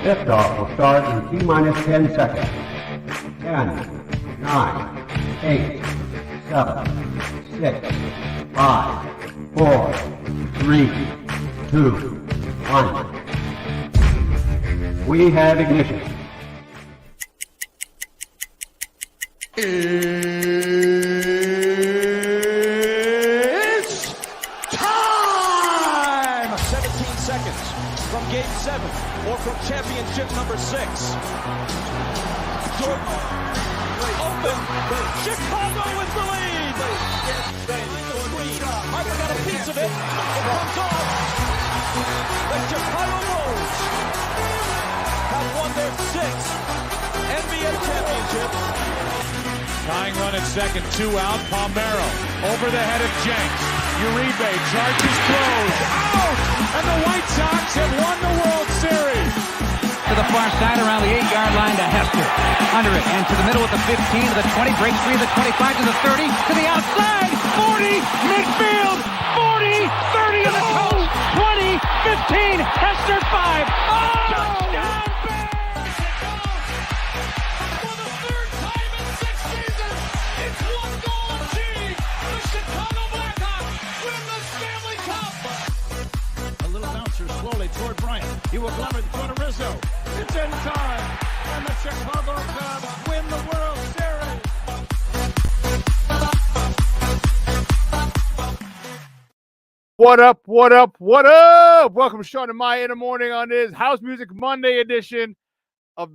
Liftoff will start in T-minus 10 seconds. 10, 9, 8, 7, 6, 5, 4, 3, 2, 1. We have ignition. It's time! 17 seconds from Game 7 or from championship number 6. Jordan, open. Chicago with the lead. Harper got a piece of it. It comes off. The Chicago Bulls have won their 6th NBA championship. Tying run at second, 2 out. Palmero over the head of Jenks. Uribe charges, throws, out! And the White Sox have won the World Series. To the far side around the 8-yard line to Hester. Under it and to the middle with the 15 to the 20, breaks free to the 25 to the 30 to the outside. 40, midfield, 40, 30 to the coast, 20, 15, Hester 5. Oh! Touchdown! Toward Bryant. He will glove it to Rizzo. It's in time. And the Chicago Cubs win the World Series. What up, what up, what up? Welcome to Shawn and Maya in the morning on this House Music Monday edition of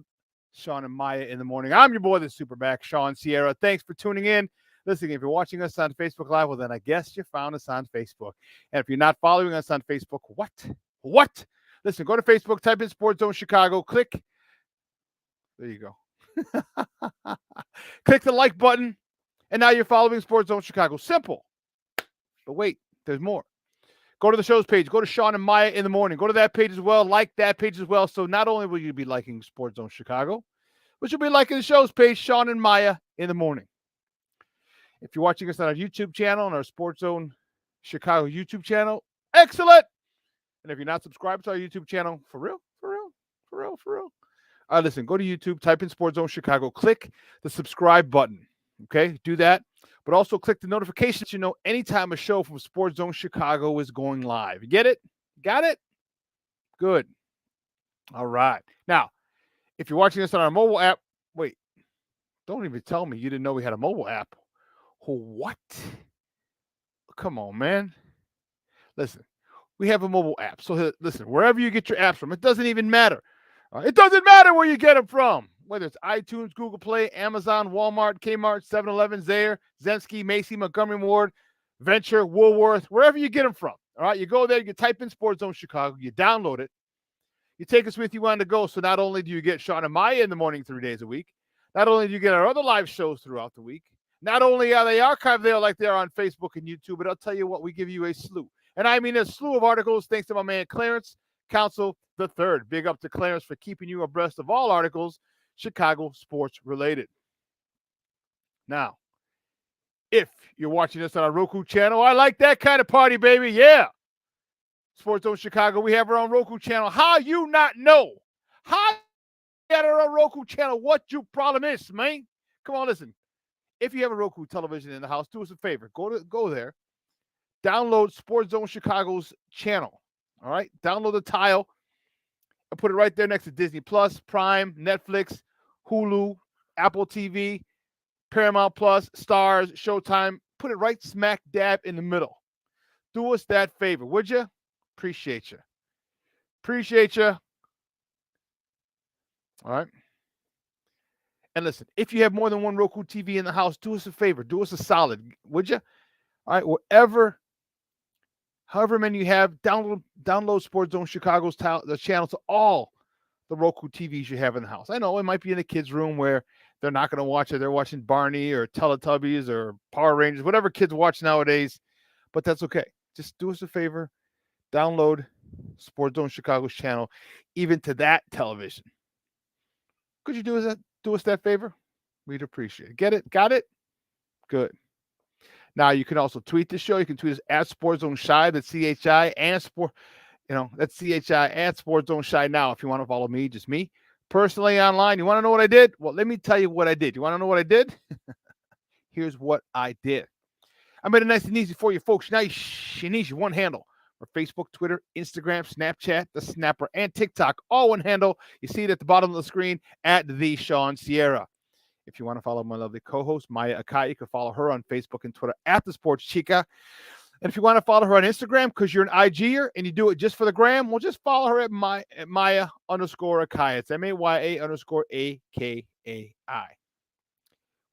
Shawn and Maya in the morning. I'm your boy, the SuperBack, Shawn Sierra. Thanks for tuning in. Listen, if you're watching us on Facebook Live, well, then I guess you found us on Facebook. And if you're not following us on Facebook, what? Listen, go to Facebook, type in Sports Zone Chicago, click. There you go. Click the like button, and now you're following Sports Zone Chicago. Simple. But wait, there's more. Go to the show's page. Go to Shawn and Maya in the morning. Go to that page as well. Like that page as well. So not only will you be liking Sports Zone Chicago, but you'll be liking the show's page, Shawn and Maya in the morning. If you're watching us on our YouTube channel, on our Sports Zone Chicago YouTube channel, excellent. And if you're not subscribed to our YouTube channel, for real. Listen, go to YouTube, type in Sports Zone Chicago, click the subscribe button. Okay, do that. But also click the notifications so you know anytime a show from Sports Zone Chicago is going live. You get it? Got it? Good. All right. Now, if you're watching us on our mobile app, wait, don't even tell me you didn't know we had a mobile app. What? Come on, man. Listen. We have a mobile app. So listen, wherever you get your apps from, it doesn't even matter. It doesn't matter where you get them from, whether it's iTunes, Google Play, Amazon, Walmart, Kmart, 7-Eleven, Zayre, Zemsky, Macy, Montgomery Ward, Venture, Woolworth, wherever you get them from. All right, you go there, you type in Sports Zone Chicago, you download it, you take us with you on the go. So not only do you get Shawn and Maya in the morning 3 days a week, not only do you get our other live shows throughout the week, not only are they archived there like they are on Facebook and YouTube, but I'll tell you what, we give you a slew. And I mean a slew of articles thanks to my man Clarence Council III. Big up to Clarence for keeping you abreast of all articles Chicago sports related. Now, if you're watching us on our Roku channel, I like that kind of party, baby. Yeah. Sports Zone Chicago, we have our own Roku channel. How you not know? How you got our own Roku channel? What your problem is, man? Come on, listen. If you have a Roku television in the house, do us a favor. Go there. Download Sports Zone Chicago's channel. All right? Download the tile and put it right there next to Disney Plus, Prime, Netflix, Hulu, Apple TV, Paramount Plus, Stars, Showtime. Put it right smack dab in the middle. Do us that favor, would you? Appreciate you. All right? And listen, if you have more than one Roku TV in the house, do us a favor. Do us a solid, would you? All right, however many you have, download Sports Zone Chicago's the channel to all the Roku TVs you have in the house. I know it might be in the kids' room where they're not going to watch it. They're watching Barney or Teletubbies or Power Rangers, whatever kids watch nowadays. But that's okay. Just do us a favor. Download Sports Zone Chicago's channel, even to that television. Could you do us that favor? We'd appreciate it. Get it? Got it? Good. Now, you can also tweet the show. You can tweet us at Sports Zone Chi, that's CHI, and That's CHI at Sports Zone Shy now. If you want to follow me, just me. Personally online, you want to know what I did? Well, let me tell you what I did. You want to know what I did? Here's what I did. I made it nice and easy for you folks. Now you need one handle for Facebook, Twitter, Instagram, Snapchat, the Snapper, and TikTok. All one handle. You see it at the bottom of the screen at the Shawn Sierra. If you want to follow my lovely co-host, Maya Akai, you can follow her on Facebook and Twitter at the Sports Chica. And if you want to follow her on Instagram because you're an IGer and you do it just for the gram, well, just follow her at Maya_Akai. It's MAYA_AKAI.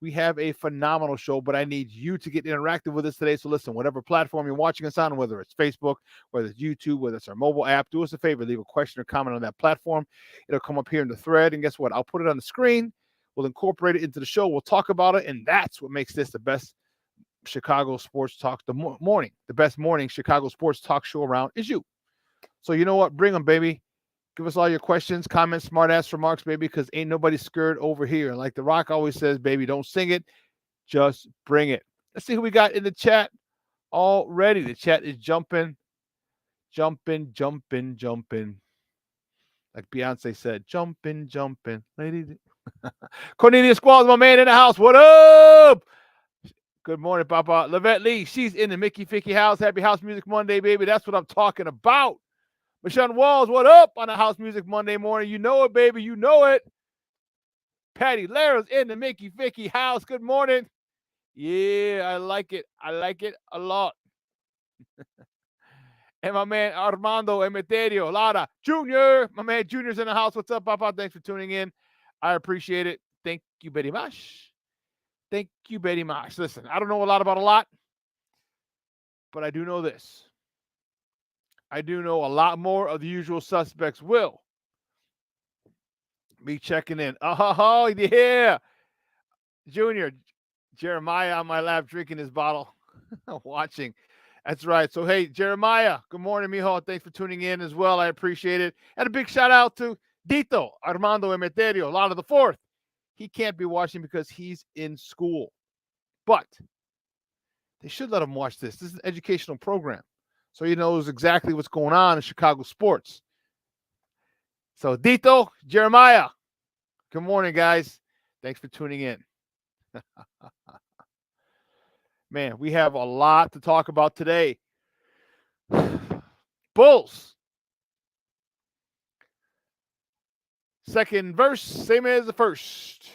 We have a phenomenal show, but I need you to get interactive with us today. So listen, whatever platform you're watching us on, whether it's Facebook, whether it's YouTube, whether it's our mobile app, do us a favor, leave a question or comment on that platform. It'll come up here in the thread. And guess what? I'll put it on the screen. We'll incorporate it into the show. We'll talk about it. And that's what makes this the best Chicago sports talk, the best morning Chicago sports talk show around is you. So you know what? Bring them, baby. Give us all your questions, comments, smart-ass remarks, baby, because ain't nobody scared over here. Like The Rock always says, baby, don't sing it. Just bring it. Let's see who we got in the chat already. The chat is jumping. Like Beyonce said, jumping. Lady. Cornelius Squalls, my man in the house. What up? Good morning, Papa. Lavette Lee, she's in the Mickey Ficky house. Happy House Music Monday, baby. That's what I'm talking about. Michelle Walls, what up on a House Music Monday morning? You know it, baby. You know it. Patty Lara's in the Mickey Ficky house. Good morning. Yeah, I like it. I like it a lot. And my man Armando Emeterio, Lara Jr., my man Junior's in the house. What's up, Papa? Thanks for tuning in. I appreciate it. Thank you very much. Thank you very much. Listen, I don't know a lot about a lot, but I do know this. I do know a lot more of the usual suspects will be checking in. Oh, yeah. Junior, Jeremiah on my lap drinking his bottle, watching. That's right. So, hey, Jeremiah, good morning, mijo. Thanks for tuning in as well. I appreciate it. And a big shout out to Dito, Armando Emeterio, Lana the Fourth. He can't be watching because he's in school. But they should let him watch this. This is an educational program. So he knows exactly what's going on in Chicago sports. So Dito, Jeremiah, good morning, guys. Thanks for tuning in. Man, we have a lot to talk about today. Bulls. Second verse, same as the first.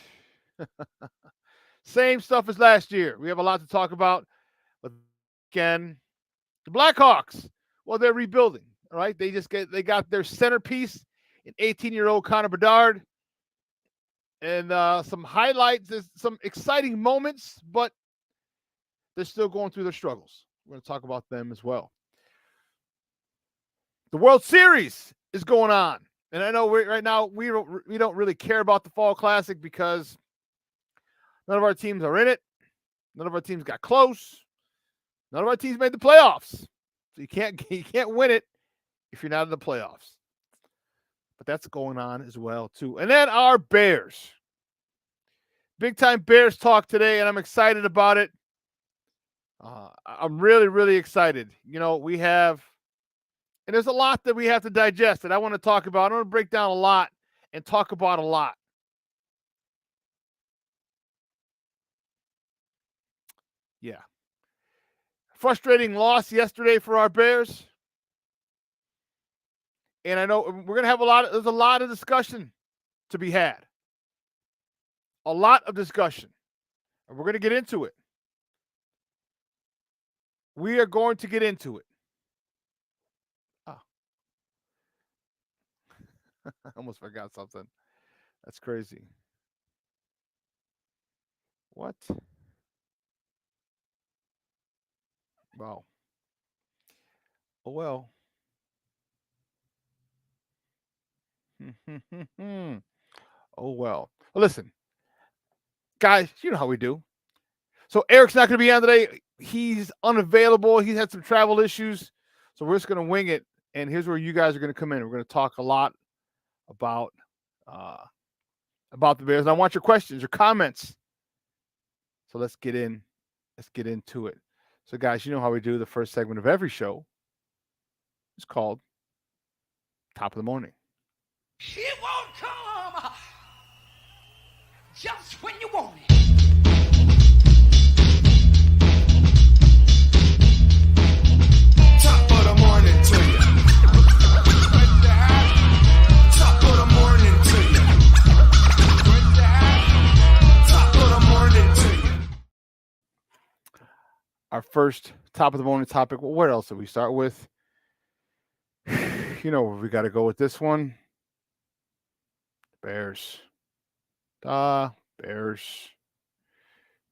Same stuff as last year. We have a lot to talk about. But again, the Blackhawks, well, they're rebuilding. All right, they got their centerpiece, an 18-year-old Connor Bedard, and some highlights. There's some exciting moments, but they're still going through their struggles. We're going to talk about them as well. The World Series is going on, and I know right now we don't really care about the Fall Classic because none of our teams are in it. None of our teams got close. None of our teams made the playoffs. So you can't win it if you're not in the playoffs. But that's going on as well, too. And then our Bears. Big time Bears talk today, and I'm excited about it. I'm really, really excited. We have, and there's a lot that we have to digest that I want to talk about. I want to break down a lot and talk about a lot. Yeah. Frustrating loss yesterday for our Bears. And I know we're going to have there's a lot of discussion to be had. A lot of discussion. And we're going to get into it. We are going to get into it. Oh. I almost forgot something. That's crazy. What? Wow. Oh, well. Oh, well. Well, listen. Guys, you know how we do. So Eric's not going to be on today. He's unavailable. He's had some travel issues. So we're just going to wing it. And here's where you guys are going to come in. We're going to talk a lot about the Bears. And I want your questions, your comments. So let's get into it. So guys, you know how we do the first segment of every show. It's called top of the morning. It won't come just when you want it. Top of the morning to you. Top of the morning to you. Top of the morning to you. Our first top of the morning topic. Well, where else did we start with? You know where we got to go with this one. Bears. Bears.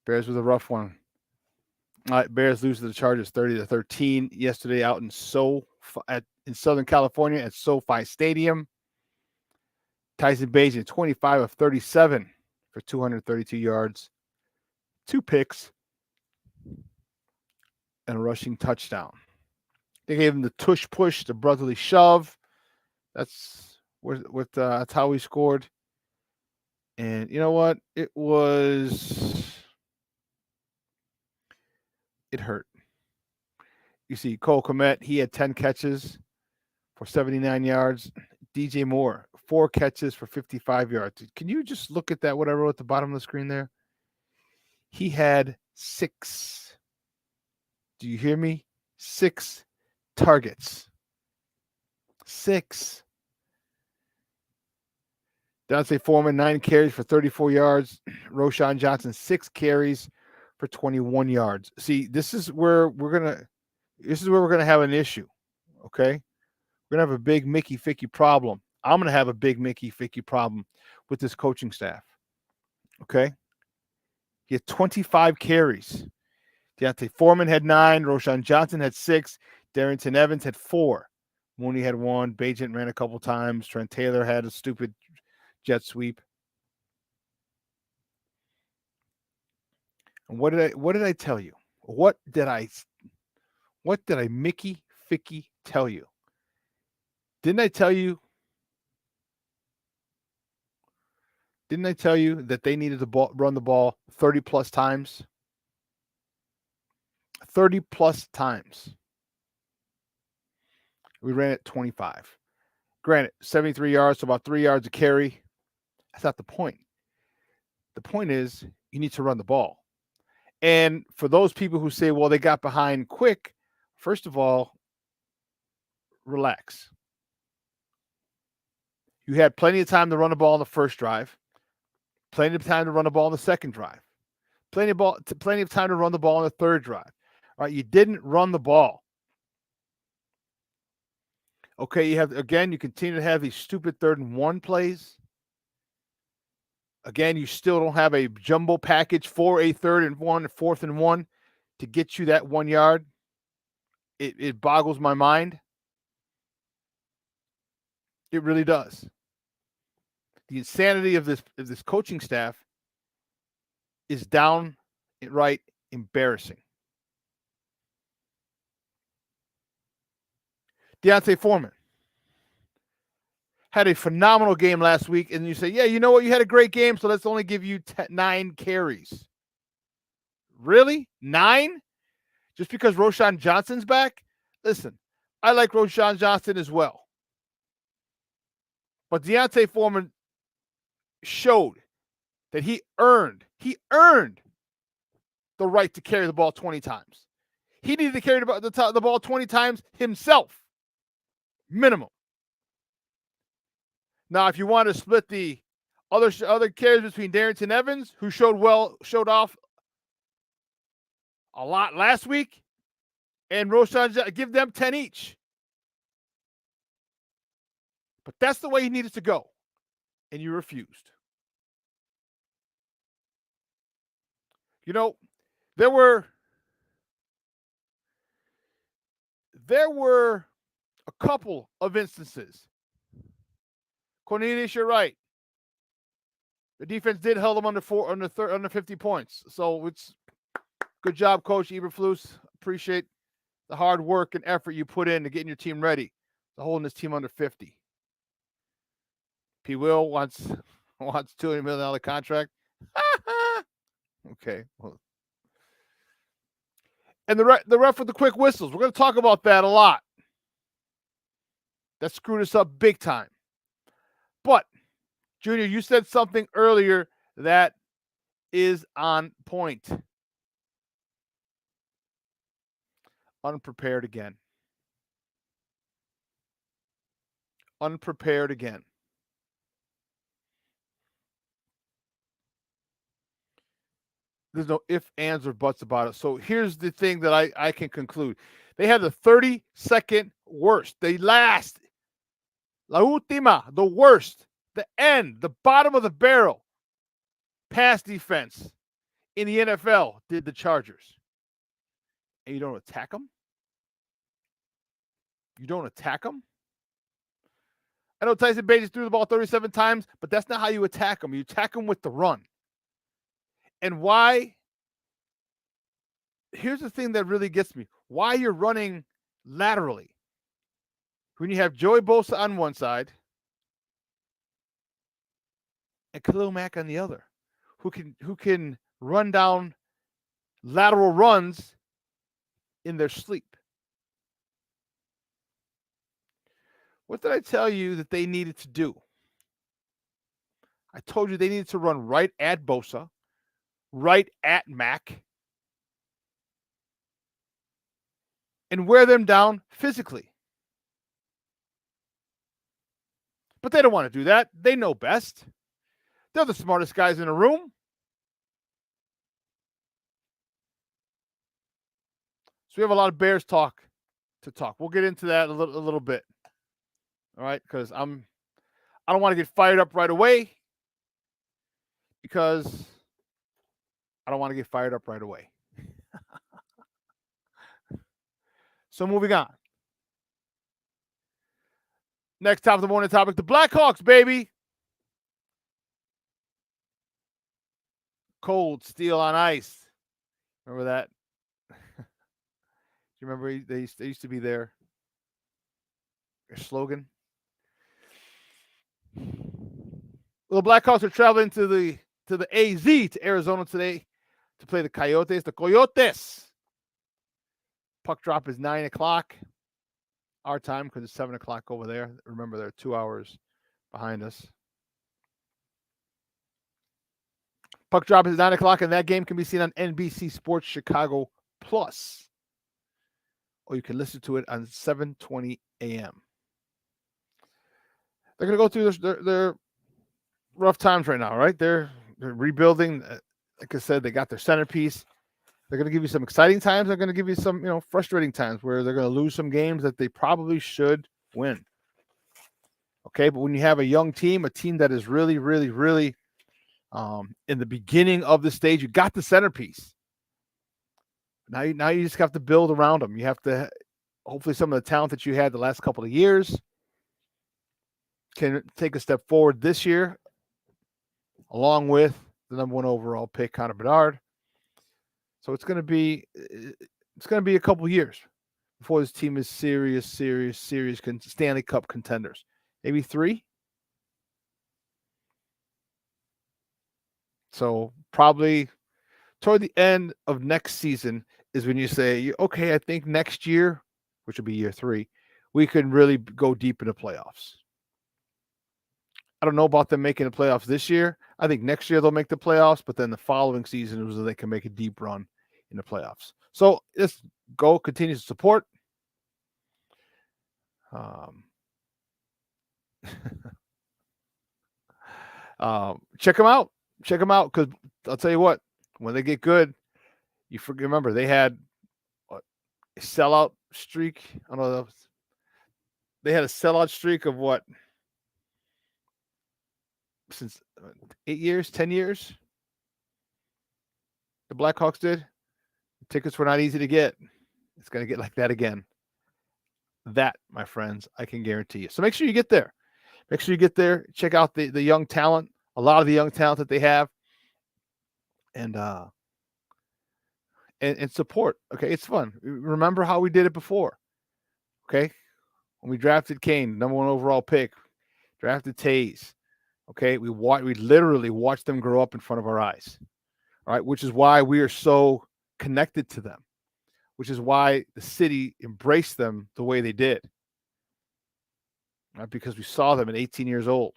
Bears with a rough one. All right, Bears lose to the Chargers 30-13 yesterday out in in Southern California at SoFi Stadium. Tyson Bagent 25 of 37 for 232 yards, 2 picks, and a rushing touchdown. They gave him the tush push, the brotherly shove. That's that's how he scored. And you know what? It hurt. You see, Cole Kmet, he had 10 catches for 79 yards. DJ Moore, 4 catches for 55 yards. Can you just look at that, what I wrote at the bottom of the screen there? He had 6. Do you hear me? 6 targets. 6. Dante Foreman, 9 carries for 34 yards. Roschon Johnson, 6 carries for 21 yards. See, this is where we're gonna have an issue. Okay, we're gonna have a big Mickey Ficky problem. I'm gonna have a big Mickey Ficky problem with this coaching staff. Okay, he had 25 carries. Deontay Foreman had 9. Roschon Johnson had 6. Darrington Evans had 4. Mooney had 1. Bagent ran a couple times. Trent Taylor had a stupid jet sweep. And what did I tell you? What did I Mickey Ficky tell you? Didn't I tell you that they needed to run the ball 30 plus times? 30 plus times. We ran it 25. Granted, 73 yards, so about 3 yards a carry. That's not the point. The point is you need to run the ball. And for those people who say, well, they got behind quick, first of all, relax. You had plenty of time to run the ball on the first drive, plenty of time to run the ball on the second drive, plenty of time to run the ball on the third drive. All right, you didn't run the ball. Okay, you continue to have these stupid 3rd and 1 plays. Again, you still don't have a jumbo package for a 3rd and 1, 4th and 1 to get you that 1 yard. It boggles my mind. It really does. The insanity of this coaching staff is downright embarrassing. Deontay Foreman had a phenomenal game last week, and you say, yeah, you know what? You had a great game, so let's only give you 9 carries. Really? 9? Just because Roschon Johnson's back? Listen, I like Roschon Johnson as well. But Deontay Foreman showed that he earned the right to carry the ball 20 times. He needed to carry the ball 20 times himself. Minimum. Now, if you want to split the other carries between Darrington Evans, who showed off a lot last week, and Roschon, give them 10 each. But that's the way he needed to go, and you refused. You know, there were a couple of instances. Cornelius, you're right. The defense did hold them under 50 points. So it's good job, Coach Eberflus. Appreciate the hard work and effort you put in to getting your team ready to holding this team under 50. P. Will wants $200 million contract. Okay. Well. And the ref with the quick whistles. We're going to talk about that a lot. That screwed us up big time. But, Junior, you said something earlier that is on point. Unprepared again. Unprepared again. There's no ifs, ands, or buts about it. So here's the thing that I can conclude. They had the 32nd worst. They last. La última, the worst. The end, the bottom of the barrel. Pass defense in the NFL did the Chargers. And you don't attack them? You don't attack them? I know Tyson Bagent threw the ball 37 times, but that's not how you attack them. You attack them with the run. And why? Here's the thing that really gets me. Why you're running laterally. When you have Joey Bosa on one side and Khalil Mack on the other, who can run down lateral runs in their sleep. What did I tell you that they needed to do? I told you they needed to run right at Bosa, right at Mack, and wear them down physically. But they don't want to do that. They know best. They're the smartest guys in the room. So we have a lot of Bears talk to talk. We'll get into that a little bit. All right, because I don't want to get fired up right away because I don't want to get fired up right away. So moving on. Next top of the morning topic, the Blackhawks, baby. Cold steel on ice. Remember that? Do you remember they used to be their slogan? Well, the Blackhawks are traveling to the AZ, to Arizona today, to play the Coyotes. The Coyotes. Puck drop is 9 o'clock our time because it's 7 o'clock over there. Remember, they're 2 hours behind us. Puck drop is 9 o'clock, and that game can be seen on NBC Sports Chicago Plus, or you can listen to it on 7:20 a.m. They're going to go through their rough times right now, right? They're rebuilding. Like I said, they got their centerpiece. They're going to give you some exciting times. They're going to give you some, frustrating times where they're going to lose some games that they probably should win. Okay, but when you have a young team, a team that is really, really, really in the beginning of the stage, you got the centerpiece. Now you just have to build around them. You have to, hopefully some of the talent that you had the last couple of years can take a step forward this year, along with the number 1 overall pick, Connor Bedard. So it's going to be a couple of years before this team is serious Stanley Cup contenders. Maybe 3. So probably toward the end of next season is when you say, okay, I think next year, which will be year 3, we could really go deep into playoffs. I don't know about them making the playoffs this year. I think next year they'll make the playoffs, but then the following season is when they can make a deep run in the playoffs. So let's go, continue to support. Check them out. Check them out, because I'll tell you what, when they get good, remember they had a sellout streak. I don't know. They had a sellout streak of what? Since 8 years, 10 years, the Blackhawks did. The tickets were not easy to get. It's going to get like that again. That, my friends, I can guarantee you. So make sure you get there. Make sure you get there. Check out the young talent, a lot of the young talent that they have, and support. Okay, it's fun. Remember how we did it before. Okay, when we drafted Kane, number 1 overall pick, drafted Taze. Okay, we literally watched them grow up in front of our eyes. All right, which is why we are so connected to them, which is why the city embraced them the way they did. right? Because we saw them at 18 years old.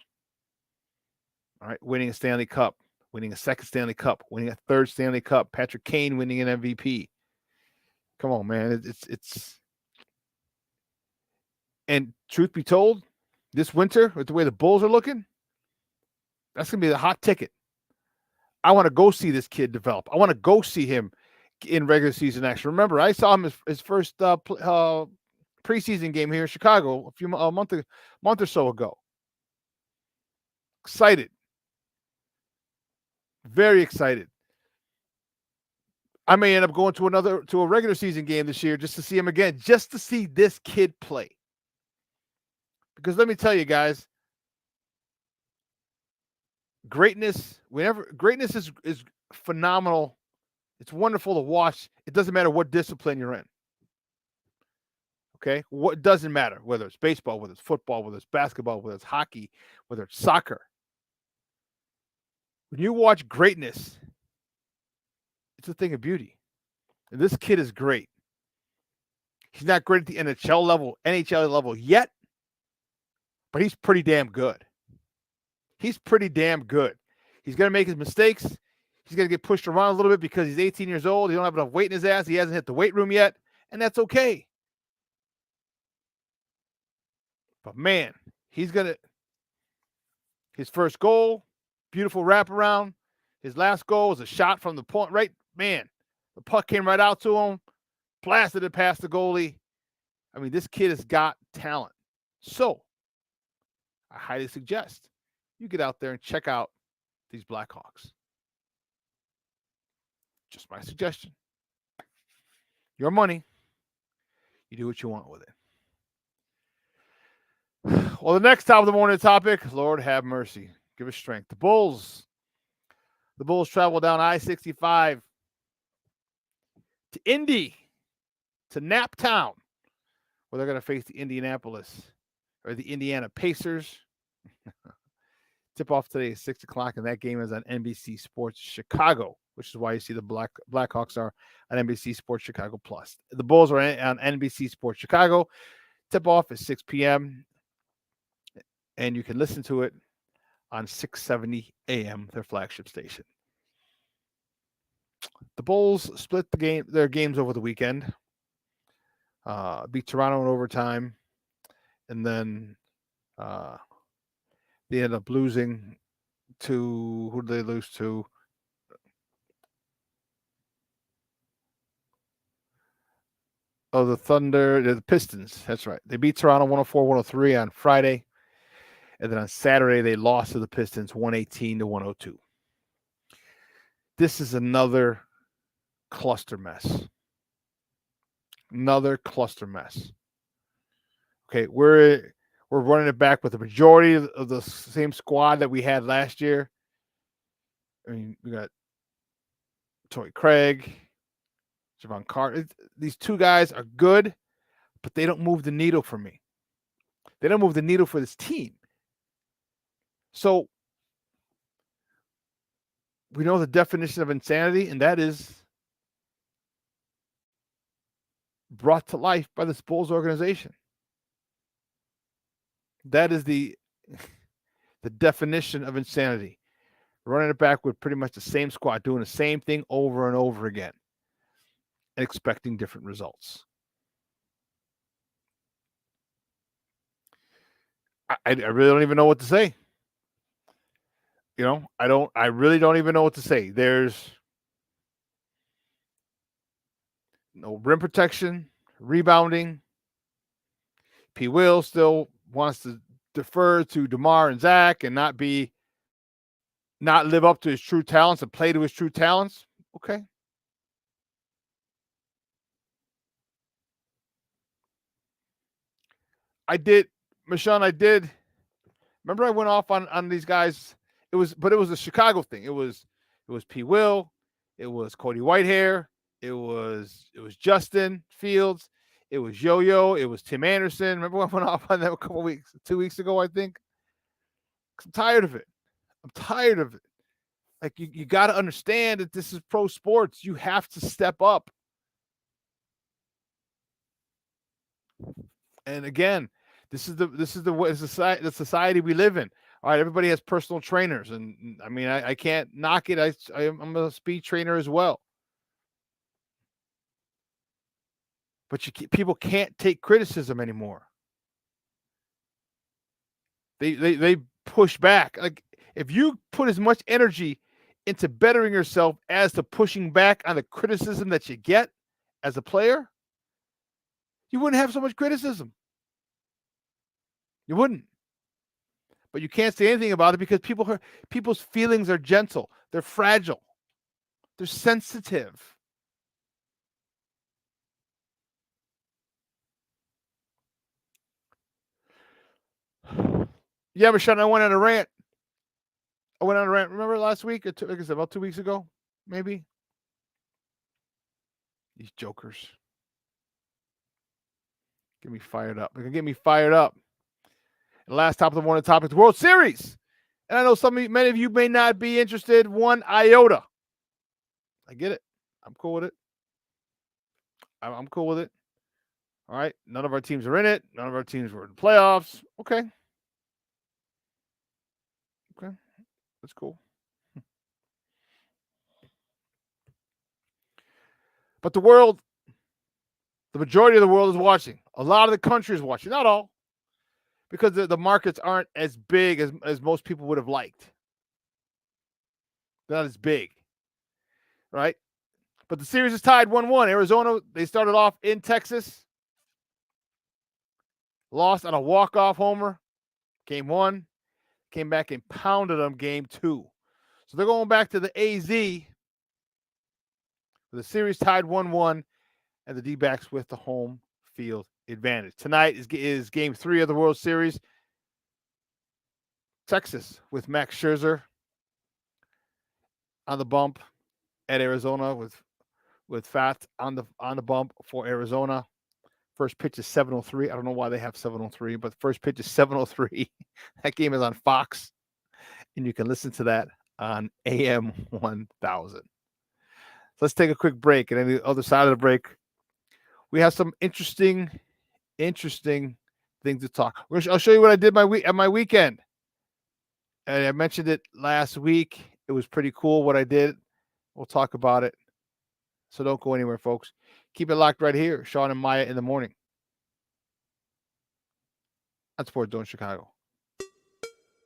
All right, winning a Stanley Cup, winning a second Stanley Cup, winning a third Stanley Cup. Patrick Kane winning an MVP. Come on, man. It's and truth be told, this winter with the way the Bulls are looking, that's gonna be the hot ticket. I want to go see this kid develop. I want to go see him in regular season action. Remember, I saw him his first preseason game here in Chicago a month or so ago. Excited. Very excited. I may end up going to a regular season game this year just to see him again, just to see this kid play. Because let me tell you guys, greatness is phenomenal. It's wonderful to watch. It doesn't matter what discipline you're in. Okay? What doesn't matter, whether it's baseball, whether it's football, whether it's basketball, whether it's hockey, whether it's soccer. When you watch greatness, it's a thing of beauty. And this kid is great. He's not great at the NHL level yet, but he's pretty damn good. He's pretty damn good. He's going to make his mistakes. He's going to get pushed around a little bit because he's 18 years old. He don't have enough weight in his ass. He hasn't hit the weight room yet, and that's okay. But man, his first goal, beautiful wraparound. His last goal was a shot from the point, right? Man, the puck came right out to him, blasted it past the goalie. I mean, this kid has got talent. So, I highly suggest you get out there and check out these Blackhawks. Just my suggestion. Your money. You do what you want with it. Well, the next top of the morning topic, Lord have mercy. Give us strength. The Bulls travel down I-65 to Indy, to Naptown, where they're going to face the Indiana Pacers. Tip off today at 6 o'clock, and that game is on NBC Sports Chicago, which is why you see the Blackhawks are on NBC Sports Chicago Plus. The Bulls are on NBC Sports Chicago. Tip off at 6 p.m., and you can listen to it on 670 AM, their flagship station. The Bulls split their games over the weekend, beat Toronto in overtime, and then they ended up losing to, who did they lose to? Oh, the Thunder, the Pistons. That's right. They beat Toronto 104-103 on Friday. And then on Saturday, they lost to the Pistons 118-102. This is another cluster mess. Another cluster mess. Okay, we're running it back with the majority of the same squad that we had last year. I mean, we got Torrey Craig, Javon Carter. These two guys are good, but they don't move the needle for me. They don't move the needle for this team. So we know the definition of insanity, and that is brought to life by this Bulls organization. That is the definition of insanity. Running it back with pretty much the same squad, doing the same thing over and over again, and expecting different results. I really don't even know what to say. You know, I really don't even know what to say. There's no rim protection, rebounding. P. Will still wants to defer to DeMar and Zach and not live up to his true talents and play to his true talents. Okay. Michonne, remember I went off on these guys. It was a Chicago thing. It was P. Will, it was Cody Whitehair, it was Justin Fields, it was Yo-Yo, it was Tim Anderson. Remember I went off on that 2 weeks ago, I think? I'm tired of it. Like you got to understand that this is pro sports. You have to step up. And again, This is the society we live in. All right, everybody has personal trainers, and I mean, I can't knock it. I'm a speed trainer as well, but people can't take criticism anymore. They push back. Like if you put as much energy into bettering yourself as to pushing back on the criticism that you get as a player, you wouldn't have so much criticism. You wouldn't. But you can't say anything about it because people's feelings are gentle. They're fragile. They're sensitive. Yeah, but Shawn, I went on a rant. Remember last week? Like I said, about 2 weeks ago, maybe? These jokers. Get me fired up. They can get me fired up. And last top of the morning topic, the World Series. And I know many of you may not be interested one iota. I get it. I'm cool with it. I'm cool with it. All right. None of our teams are in it. None of our teams were in the playoffs. Okay. Okay. That's cool. But the majority of the world is watching. A lot of the country is watching. Not all. Because the markets aren't as big as most people would have liked. They're not as big. Right? But the series is tied 1-1. Arizona, they started off in Texas. Lost on a walk-off homer. Game 1. Came back and pounded them game 2. So they're going back to the AZ. The series tied 1-1. And the D-backs with the home field advantage. Tonight is game 3 of the World Series. Texas with Max Scherzer on the bump at Arizona with Fat on the bump for Arizona. First pitch is 7:03. I don't know why they have 7:03, but the first pitch is 7:03. That game is on Fox, and you can listen to that on AM 1000. Let's take a quick break, and on the other side of the break, we have some interesting things to talk. I'll show you what I did at my weekend. And I mentioned it last week. It was pretty cool what I did. We'll talk about it. So don't go anywhere, folks. Keep it locked right here. Shawn and Maya in the morning on Sports Zone Chicago.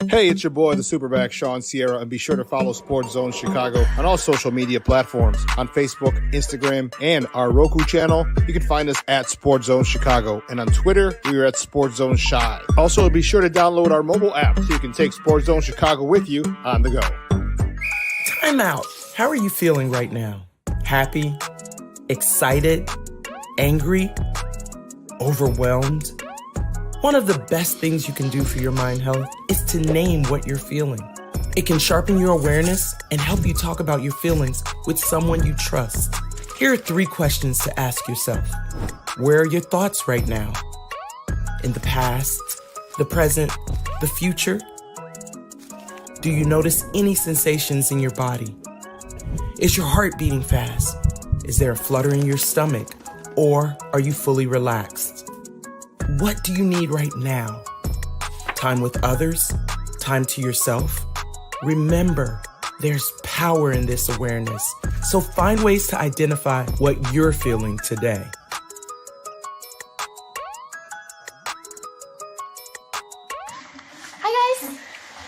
Hey, it's your boy, the SuperBack, Shawn Sierra, and be sure to follow Sports Zone Chicago on all social media platforms, on Facebook, Instagram, and our Roku channel. You can find us at Sports Zone Chicago, and on Twitter, we are at Sports Zone Shy. Also, be sure to download our mobile app so you can take Sports Zone Chicago with you on the go. Time out. How are you feeling right now? Happy? Excited? Angry? Overwhelmed? One of the best things you can do for your mind health is to name what you're feeling. It can sharpen your awareness and help you talk about your feelings with someone you trust. Here are 3 questions to ask yourself. Where are your thoughts right now? In the past, the present, the future? Do you notice any sensations in your body? Is your heart beating fast? Is there a flutter in your stomach? Or are you fully relaxed? What do you need right now? Time with others? Time to yourself? Remember, there's power in this awareness. So find ways to identify what you're feeling today. Hi, guys.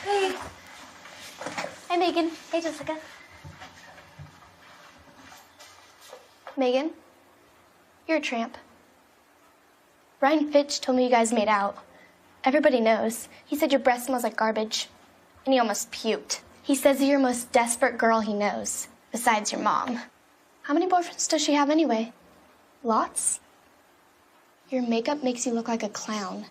Hey. Hi, Megan. Hey, Jessica. Megan, you're a tramp. Brian Fitch told me you guys made out. Everybody knows. He said your breath smells like garbage. And he almost puked. He says you're the most desperate girl he knows, besides your mom. How many boyfriends does she have anyway? Lots? Your makeup makes you look like a clown.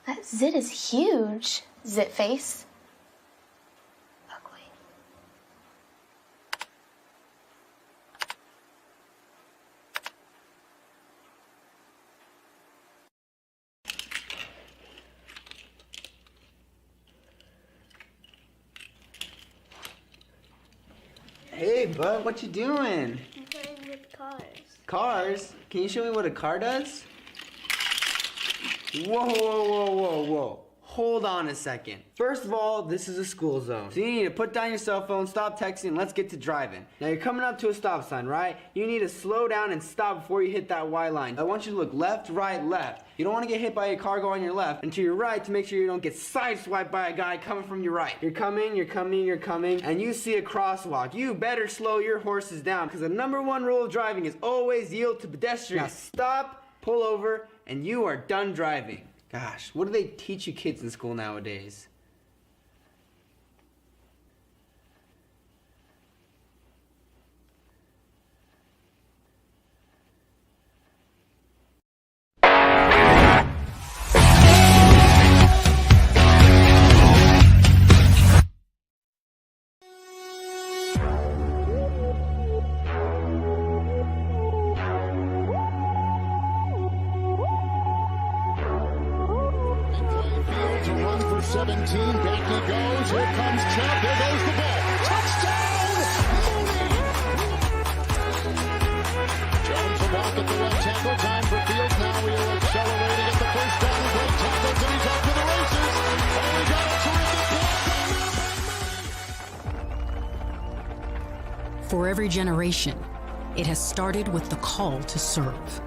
That zit is huge, zit face. Ugly. Hey, bud, what you doing? I'm playing with cars. Cars? Can you show me what a car does? Whoa, whoa, whoa, whoa, whoa. Hold on a second. First of all, this is a school zone. So you need to put down your cell phone, stop texting, and let's get to driving. Now you're coming up to a stop sign, right? You need to slow down and stop before you hit that Y line. I want you to look left, right, left. You don't want to get hit by a car going on your left and to your right to make sure you don't get sideswiped by a guy coming from your right. You're coming, and you see a crosswalk. You better slow your horses down because the #1 rule of driving is always yield to pedestrians. Now stop, pull over, and you are done driving. Gosh, what do they teach you kids in school nowadays? To run for 17, back he goes, here comes Chubb, there goes the ball, touchdown, Mooney! Jones will walk at the left tackle, time for Fields, now he'll accelerate to get the first down, great tackles, and he's off to the races, oh, he got a terrific block. For every generation, it has started with the call to serve.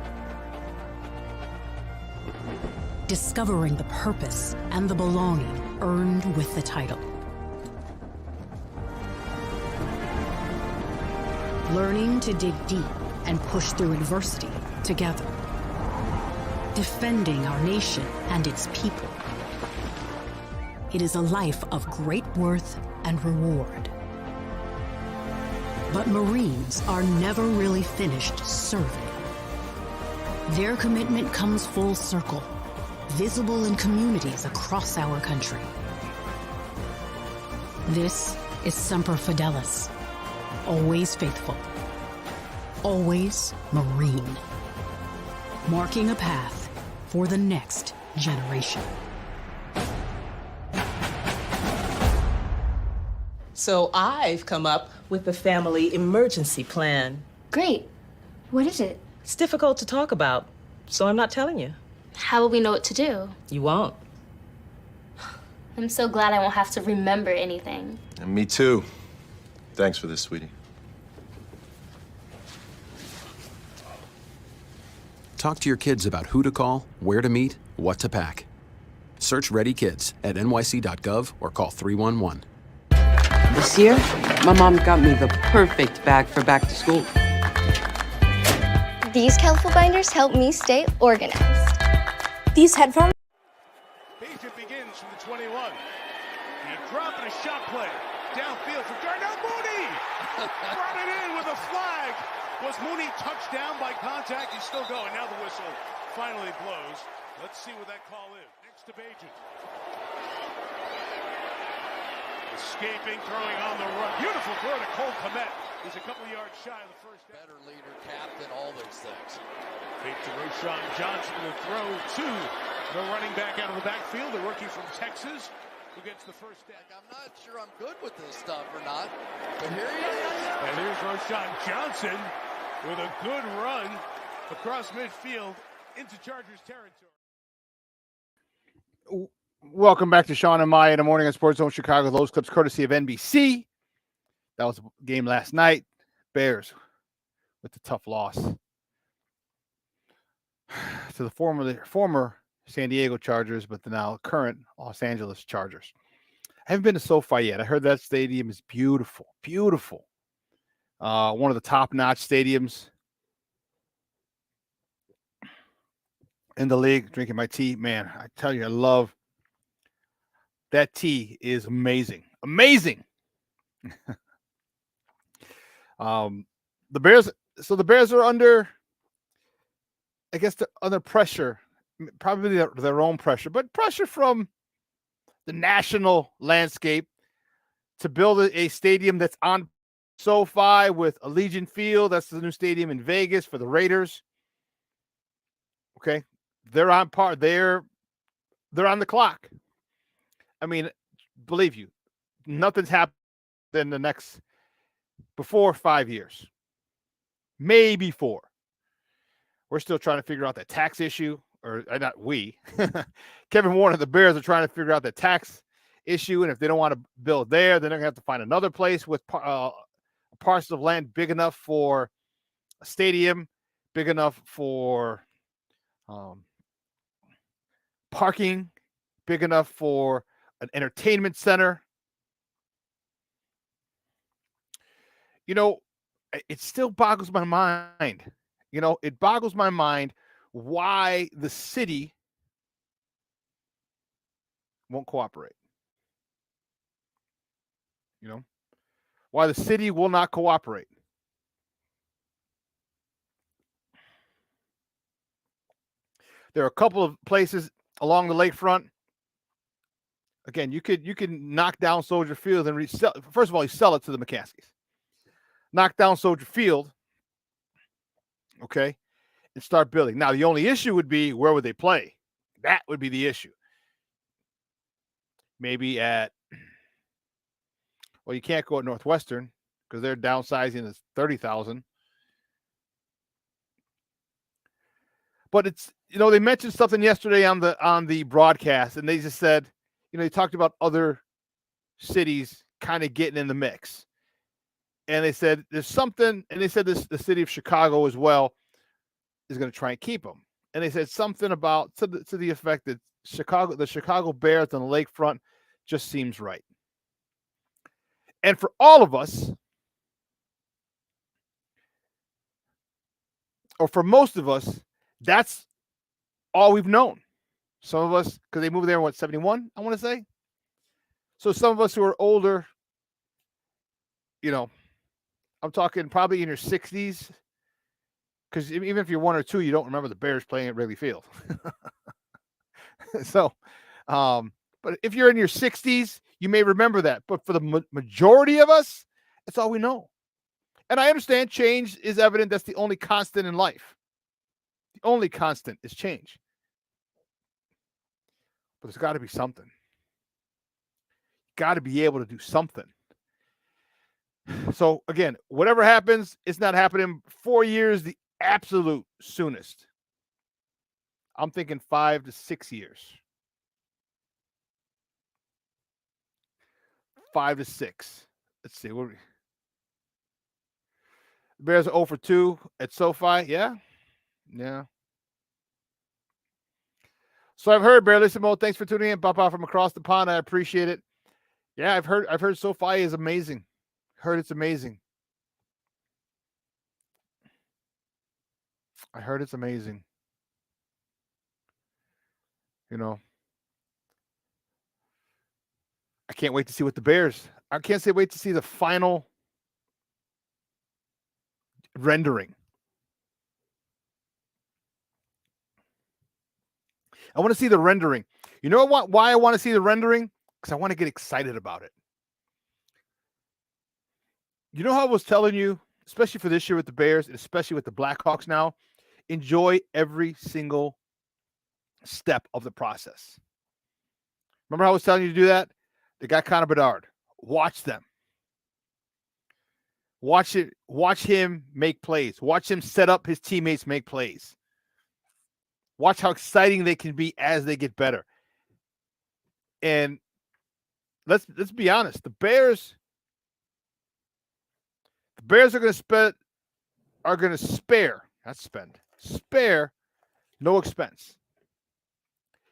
Discovering the purpose and the belonging earned with the title. Learning to dig deep and push through adversity together. Defending our nation and its people. It is a life of great worth and reward. But Marines are never really finished serving. Their commitment comes full circle, visible in communities across our country. This is Semper Fidelis, always faithful, always Marine, marking a path for the next generation. So I've come up with the family emergency plan. Great. What is it? It's difficult to talk about, so I'm not telling you. How will we know what to do? You won't. I'm so glad I won't have to remember anything. And me too. Thanks for this, sweetie. Talk to your kids about who to call, where to meet, what to pack. Search Ready Kids at nyc.gov or call 311. This year, my mom got me the perfect bag for back to school. These colorful binders help me stay organized. These headphones. Patriot begins from the 21. He dropped a shot play. Downfield for Darnell Mooney. Brought it in with a flag. Was Mooney touched down by contact? He's still going. Now the whistle finally blows. Let's see what that call is. Next to Bajan. Escaping, throwing on the run. Beautiful throw to Cole Kmet. He's a couple yards shy of the first down. Better leader, captain, all those things. Fake to Roshan Johnson will throw to the running back out of the backfield, the rookie from Texas, who gets the first down. I'm not sure I'm good with this stuff or not, but here he is. And here's Roshan Johnson with a good run across midfield into Chargers territory. Welcome back to Shawn and Maya in the morning on Sports Zone Chicago. Those clips courtesy of NBC. That was a game last night. Bears with the tough loss to the former San Diego Chargers, but the now current Los Angeles Chargers. I haven't been to SoFi yet. I heard that stadium is beautiful, beautiful. One of the top-notch stadiums in the league. Drinking my tea, man. I tell you, I love that tea. Is amazing, amazing. The Bears. So the Bears are under, I guess, under pressure, probably their own pressure, but pressure from the national landscape to build a stadium that's on SoFi with Allegiant Field. That's the new stadium in Vegas for the Raiders. Okay, they're on par. They're on the clock. I mean, believe you, nothing's happened in the next before 5 years, maybe 4. We're still trying to figure out that tax issue or not we, Kevin Warren and the Bears are trying to figure out the tax issue, and if they don't want to build there, then they're going to have to find another place with a parcel of land big enough for a stadium, big enough for parking, big enough for an entertainment center. You know, it still boggles my mind. You know, it boggles my mind why the city won't cooperate. You know, why the city will not cooperate. There are a couple of places along the lakefront. Again, you can knock down Soldier Field and resell. First of all, you sell it to the McCaskies. Knock down Soldier Field, okay, and start building. Now, the only issue would be where would they play? That would be the issue. Maybe at, well, you can't go at Northwestern because they're downsizing to 30,000. But it's, you know, they mentioned something yesterday on the broadcast, and they just said, you know, they talked about other cities kind of getting in the mix. And they said there's something, and they said the city of Chicago as well is going to try and keep them. And they said something about to the effect that the Chicago Bears on the lakefront just seems right. And for all of us, or for most of us, that's all we've known. Some of us, because they moved there in what, 71, I want to say. So some of us who are older, you know, I'm talking probably in your 60s, because even if you're 1 or 2, you don't remember the Bears playing at Wrigley Field. So, but if you're in your 60s, you may remember that. But for the majority of us, that's all we know. And I understand change is evident. That's the only constant in life. The only constant is change. But there's got to be something. Got to be able to do something. So, again, whatever happens, it's not happening 4 years, the absolute soonest. I'm thinking 5 to 6 years. 5 to 6. Let's see. The Bears are 0 for 2 at SoFi. Yeah. Yeah. So I've heard, Bearlissimo, thanks for tuning in. Papa from across the pond. I appreciate it. Yeah, I've heard SoFi is amazing. Heard it's amazing. I heard it's amazing. You know, I can't wait to see what the Bears. I can't wait to see the final rendering. I want to see the rendering. You know what? Why I want to see the rendering? Because I want to get excited about it. You know how I was telling you, especially for this year with the Bears, and especially with the Blackhawks now, enjoy every single step of the process. Remember how I was telling you to do that? They got Connor Bedard. Watch them. Watch it. Watch him make plays. Watch him set up his teammates make plays. Watch how exciting they can be as they get better. And let's be honest. The Bears are going to spare no expense.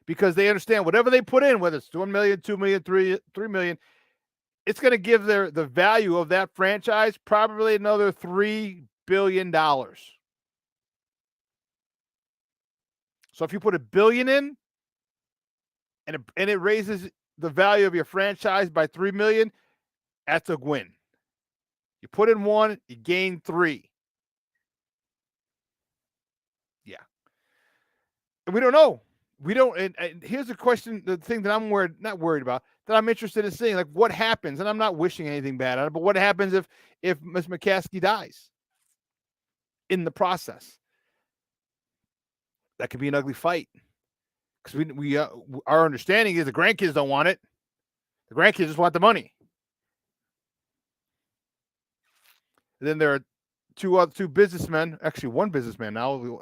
Because they understand whatever they put in, whether it's $1 million, $2 million, $3 million, it's going to give the value of that franchise probably another $3 billion. So if you put $1 billion in and it raises the value of your franchise by $3 million, that's a win. You put in 1, you gain 3. Yeah. And we don't know. We don't, and here's the question, the thing that I'm not worried about, that I'm interested in seeing, like what happens, and I'm not wishing anything bad on it, but what happens if Ms. McCaskey dies in the process? That could be an ugly fight. Because our understanding is the grandkids don't want it. The grandkids just want the money. And then there are two businessmen, actually one businessman now,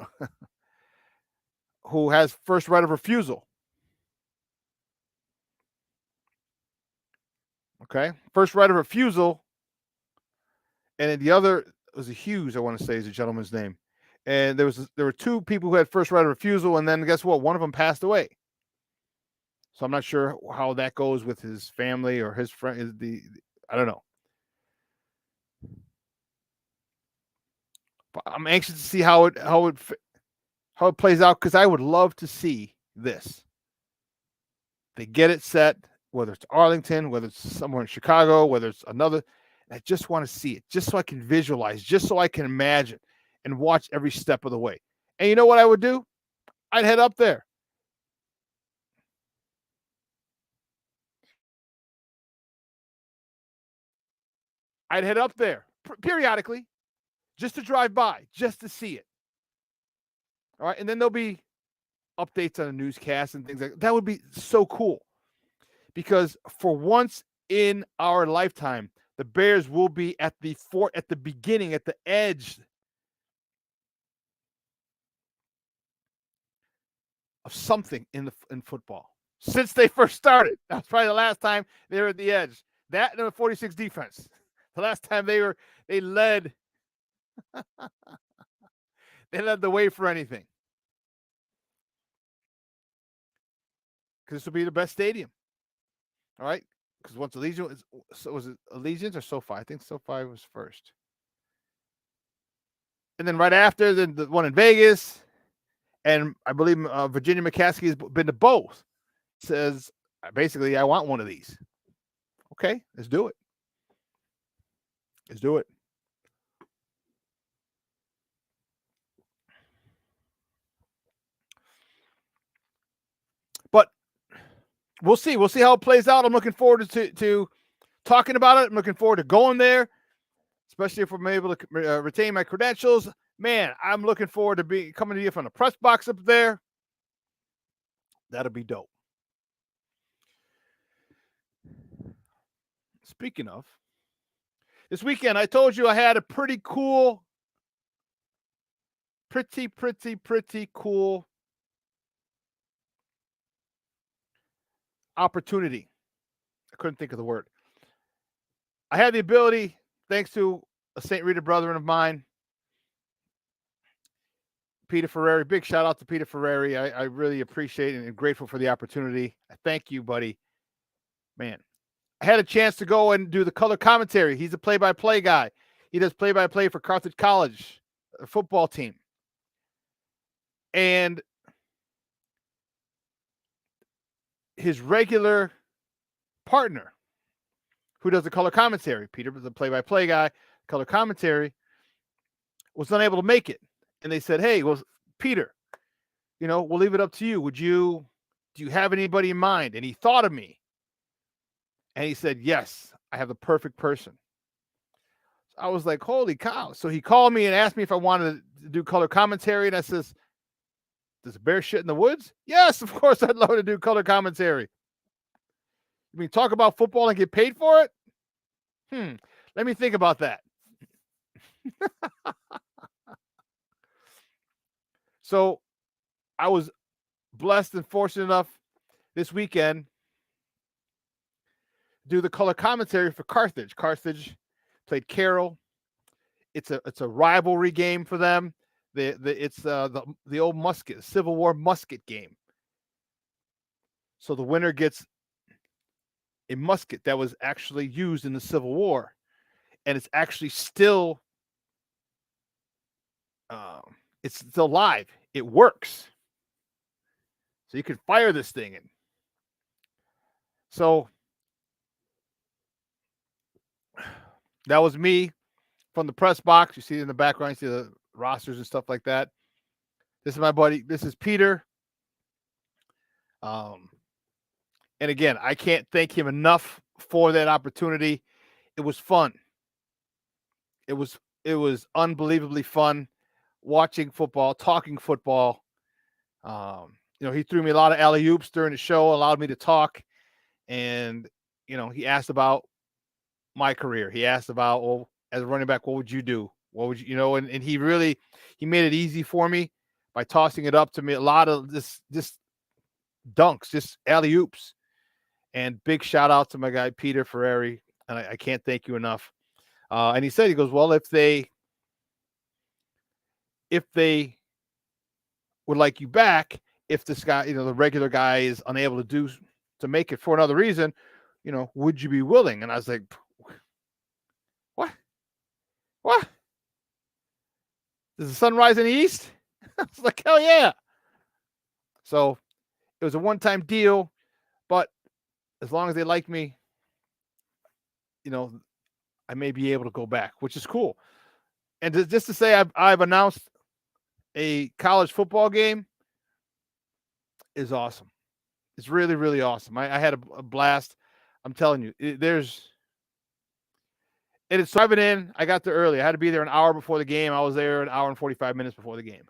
who has first right of refusal. Okay, first right of refusal, and then the other was a Hughes, I want to say is the gentleman's name. And there were two people who had first right of refusal, and then guess what? One of them passed away. So I'm not sure how that goes with his family or his friend. I don't know. But I'm anxious to see how it plays out, because I would love to see this. They get it set, whether it's Arlington, whether it's somewhere in Chicago, whether it's another. I just want to see it, just so I can visualize, just so I can imagine and watch every step of the way. And you know what I would do? I'd head up there. I'd head up there periodically just to drive by, just to see it. All right. And then there'll be updates on the newscast and things like that. That would be so cool, because for once in our lifetime, the Bears will be at the beginning, at the edge of something in football since they first started. That's probably the last time they were at the edge. That and the 46 defense. The last time they led they led the way for anything. Because this will be the best stadium. All right? Because once Allegiant was it Allegiant or SoFi? I think SoFi was first. And then right after, then the one in Vegas. And I believe Virginia McCaskey has been to both. Says, basically, I want one of these. Okay, let's do it. Let's do it. But we'll see. We'll see how it plays out. I'm looking forward to talking about it. I'm looking forward to going there, especially if I'm able to retain my credentials. Man, I'm looking forward to coming to you from the press box up there. That'll be dope. Speaking of, this weekend, I told you I had a pretty cool opportunity. I couldn't think of the word. I had the ability, thanks to a St. Rita brethren of mine, Peter Ferrari. Big shout out to Peter Ferrari. I really appreciate and am grateful for the opportunity. I thank you, buddy. Man, I had a chance to go and do the color commentary. He's a play-by-play guy. He does play-by-play for Carthage College, a football team. And his regular partner, who does the color commentary, Peter was a play-by-play guy, color commentary, was unable to make it. And they said, hey, well, Peter, we'll leave it up to you. Do you have anybody in mind? And he thought of me. And he said, yes, I have the perfect person. So I was like, holy cow. So he called me and asked me if I wanted to do color commentary. And I says, does a bear shit in the woods? Yes, of course, I'd love to do color commentary. You mean talk about football and get paid for it? Let me think about that. So I was blessed and fortunate enough this weekend to do the color commentary for Carthage. Carthage played Carroll. It's a rivalry game for them. It's the old musket, Civil War musket game. So the winner gets a musket that was actually used in the Civil War, and it's actually still live. It works. So you can fire this thing in. So that was me from the press box. You see it in the background, you see the rosters and stuff like that. This is my buddy. This is Peter. And again, I can't thank him enough for that opportunity. It was fun. It was unbelievably fun watching football, talking football. He threw me a lot of alley-oops during the show, allowed me to talk. And, he asked about my career. He asked about, well, as a running back, what would you do? What would you, and he made it easy for me. by tossing it up to me. A lot of just dunks, just alley-oops. And big shout out to my guy, Peter Ferreri. And I can't thank you enough. And he said, he goes, well, if they would like you back, if this guy, the regular guy is unable to make it for another reason, would you be willing? And I was like, what? Does the sun rise in the east? I was like, hell yeah. So it was a one-time deal, but as long as they like me, I may be able to go back, which is cool. And just to say I've announced a college football game is awesome. It's really, really awesome. I had a blast. I'm telling you, it's driving in. I got there early. I had to be there an hour before the game. I was there an hour and 45 minutes before the game.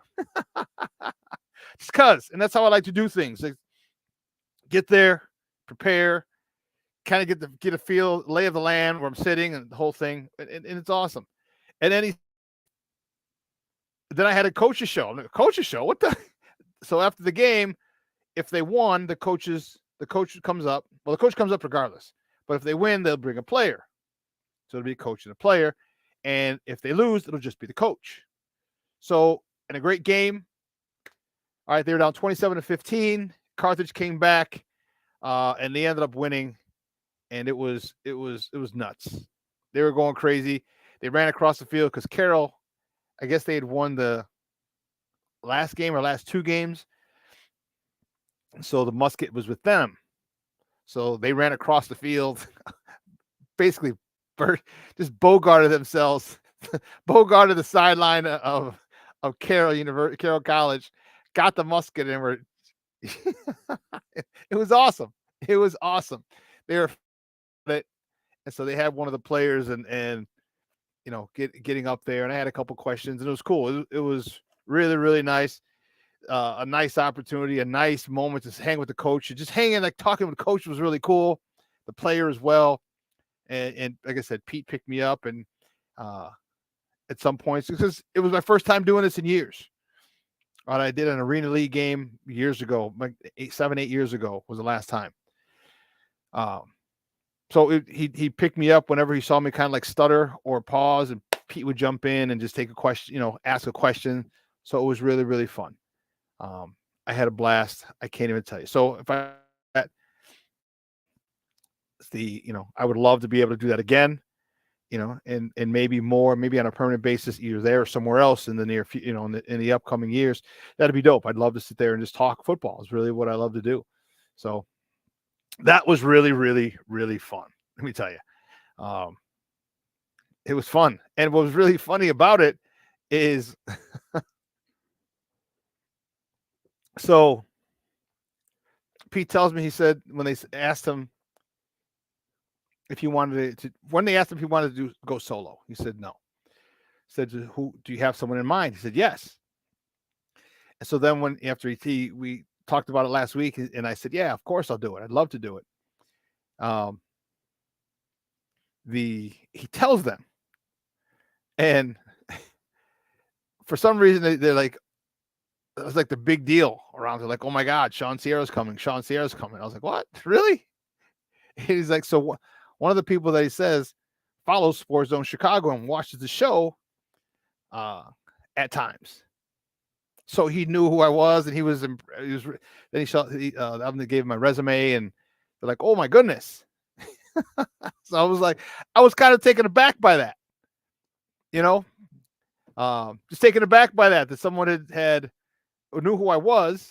Just because. And that's how I like to do things. Like, get there, prepare, kind of get a feel, lay of the land where I'm sitting and the whole thing. And it's awesome. And then I had a coach's show. I'm like, a coach's show? What the? So after the game, if they won, the coach comes up. Well, the coach comes up regardless. But if they win, they'll bring a player. So it'll be a coach and a player. And if they lose, it'll just be the coach. So, in a great game. All right, they were down 27-15. Carthage came back, and they ended up winning. And it was nuts. They were going crazy. They ran across the field because Carroll, I guess they had won the last game or last two games. So the musket was with them. So they ran across the field, basically just bogarted themselves, bogarted the sideline of Carroll College, got the musket, and were it was awesome. It was awesome. They were it, and so they had one of the players and getting up there, and I had a couple questions, and it was cool. It was really, really nice. A nice opportunity, a nice moment to hang with the coach. Just hanging, like talking with the coach was really cool. The player as well. And like I said, Pete picked me up and at some points, because it was my first time doing this in years. And I did an Arena League game years ago, like 7-8 years ago was the last time. So he picked me up whenever he saw me kind of like stutter or pause, and Pete would jump in and just take a question, ask a question. So it was really, really fun. I had a blast. I can't even tell you. So if I would love to be able to do that again, and maybe more, maybe on a permanent basis, either there or somewhere else in the near future, in the upcoming years. That'd be dope. I'd love to sit there and just talk football. It's really what I love to do. So that was really, really, really fun. Let me tell you. It was fun. And what was really funny about it is so Pete tells me, he said, when they asked him if he wanted when they asked him if he wanted to go solo, he said no. Said, who do you have someone in mind? He said yes. And so then after we talked about it last week, and I said, yeah, of course I'll do it. I'd love to do it. He tells them, and for some reason they're like, it was like the big deal around. They're like, oh my God, Shawn Sierra's coming. Shawn Sierra's coming. I was like, what? Really? And he's like, so one of the people that he says follows Sports Zone Chicago and watches the show at times. So he knew who I was, and then I gave him my resume, and they're like, oh my goodness. So I was kind of taken aback by that, just taken aback by that someone had knew who I was,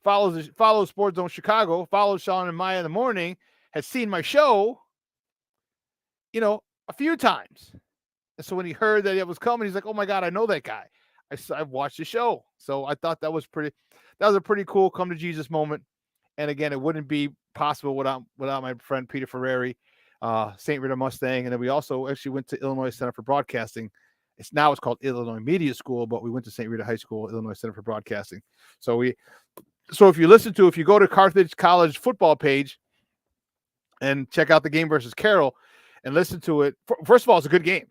follows Sports Zone Chicago, follows Shawn and Maya in the morning, had seen my show, a few times. And so when he heard that it was coming, he's like, oh my God, I know that guy. I've watched the show. So I thought that was a pretty cool come to Jesus moment. And again, it wouldn't be possible without my friend Peter Ferreri, St. Rita Mustang. And then we also actually went to Illinois Center for Broadcasting. It's called Illinois Media School, but we went to St. Rita High School, Illinois Center for Broadcasting. So if you go to Carthage College football page and check out the game versus Carroll and listen to it, first of all, it's a good game.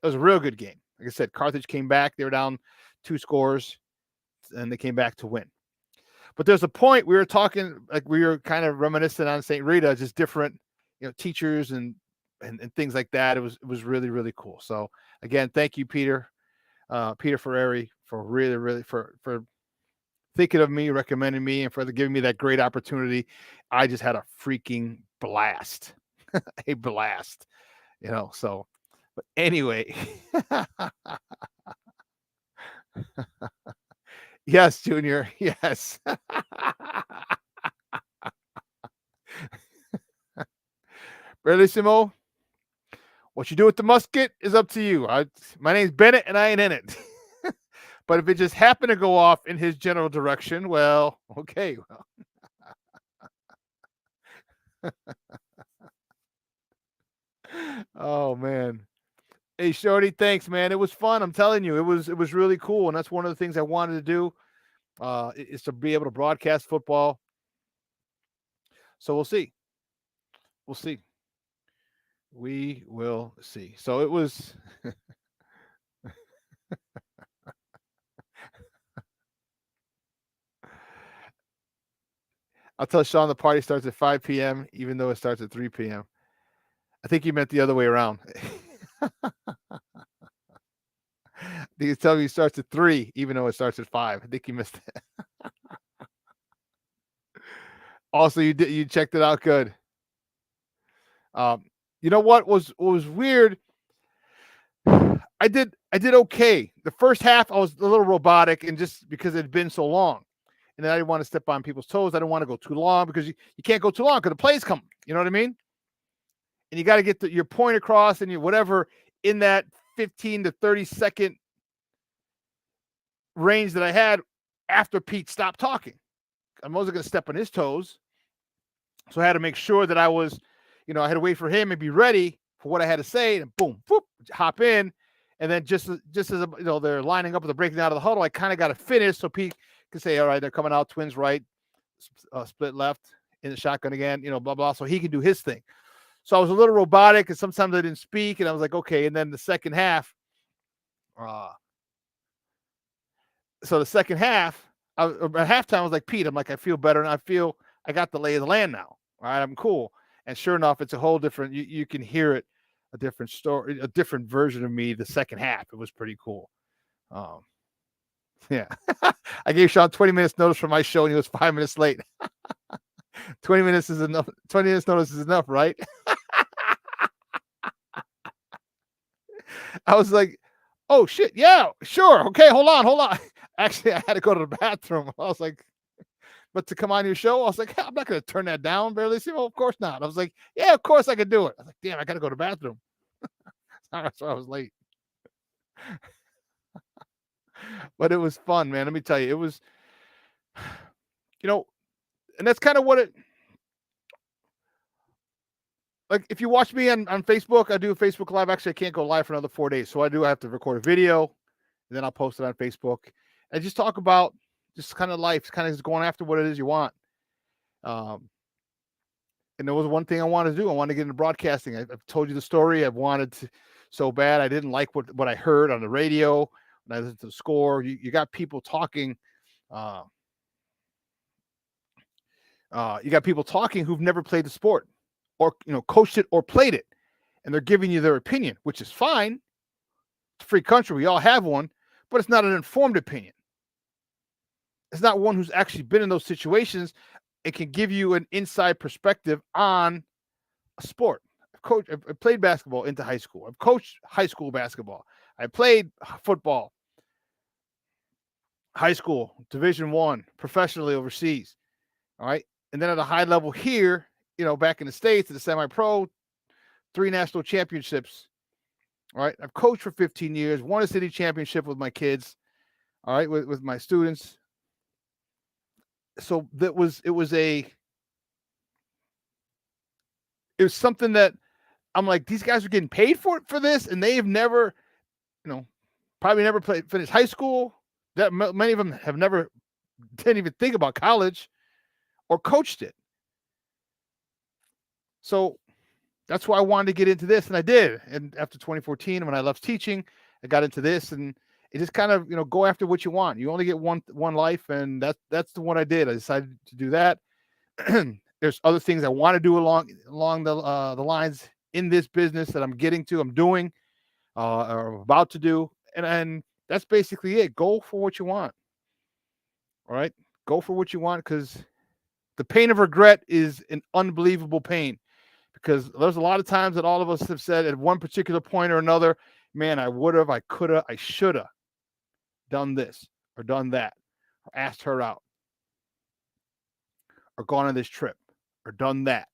It was a real good game. Like I said, Carthage came back. They were down 2 scores. and they came back to win. But there's a point we were talking, like we were kind of reminiscent on St. Rita, just different, teachers and things like that. It was really, really cool. So again, thank you, Peter Ferreri, for really for thinking of me, recommending me, and for giving me that great opportunity. I just had a freaking blast, a blast, so, but anyway, yes, Junior, yes. Bellissimo, what you do with the musket is up to you. My name's Bennett, and I ain't in it. But if it just happened to go off in his general direction, well, okay. Oh man. Hey Shorty, thanks, man. It was fun. I'm telling you, it was really cool, and that's one of the things I wanted to do. Is to be able to broadcast football. So we'll see. We'll see. We will see. So it was. I'll tell Shawn the party starts at 5 p.m., even though it starts at 3 p.m. I think you meant the other way around. You tell me it starts at 3, even though it starts at 5. I think you missed it. Also, you checked it out good. You know what was weird? I did okay. The first half I was a little robotic, and just because it had been so long, and then I didn't want to step on people's toes. I didn't want to go too long, because you can't go too long because the plays come. You know what I mean? And you got to get your point across, and whatever in that 15 to 30 second range that I had after Pete stopped talking. I wasn't going to step on his toes, so I had to make sure that I was, I had to wait for him and be ready for what I had to say, and boom, whoop, hop in, and then just as they're lining up with the breaking out of the huddle, I kind of got to finish so Pete can say, all right, they're coming out, twins right, split left in the shotgun again, blah blah, so he can do his thing. So I was a little robotic, and sometimes I didn't speak, and I was like, okay. And then the second half, at halftime, I was like, Pete, I'm like, I feel better, and I feel I got the lay of the land now. All right, I'm cool. And sure enough, it's a whole different, you can hear it, a different story, a different version of me the second half. It was pretty cool. Yeah. I gave Shawn 20 minutes notice for my show, and he was 5 minutes late. 20 minutes is enough. 20 minutes notice is enough, right? I was like, oh shit, yeah, sure. Okay, hold on. Actually, I had to go to the bathroom. I was like, but to come on your show, I was like, I'm not going to turn that down, barely. Well, of course not. I was like, yeah, of course I could do it. I was like, damn, I got to go to the bathroom. That's why I was late. But it was fun, man. Let me tell you, it was, and that's kind of what it, like, if you watch me on Facebook, I do a Facebook Live. Actually, I can't go live for another 4 days. So I have to record a video, and then I'll post it on Facebook. And just talk about just kind of life, kind of just going after what it is you want. And there was one thing I wanted to do. I wanted to get into broadcasting. I've told you the story. I've wanted to so bad. I didn't like what I heard on the radio when I listened to the score. You got people talking. You got people talking who've never played the sport, or coached it or played it, and they're giving you their opinion, which is fine. It's a free country. We all have one, but it's not an informed opinion. It's not one who's actually been in those situations. It can give you an inside perspective on a sport. I played basketball into high school. I've coached high school basketball. I played football, high school, Division I, professionally overseas. All right. And then at a high level here, back in the States, at the semi-pro, 3 national championships. All right. I've coached for 15 years, won a city championship with my kids. All right. With my students. So it was something that I'm like, these guys are getting paid for this, and they've never, probably never finished high school. That many of them have never, didn't even think about college or coached it. So that's why I wanted to get into this, and I did. And after 2014, when I left teaching, I got into this, and it just kind of, go after what you want. You only get one life, and that's the one I did. I decided to do that. There's other things I want to do along the lines in this business that I'm doing, or about to do, and that's basically it. Go for what you want. All right, go for what you want, because the pain of regret is an unbelievable pain. Because there's a lot of times that all of us have said at one particular point or another, man, I would have, I could have, I should have done this or done that, or asked her out, or gone on this trip, or done that.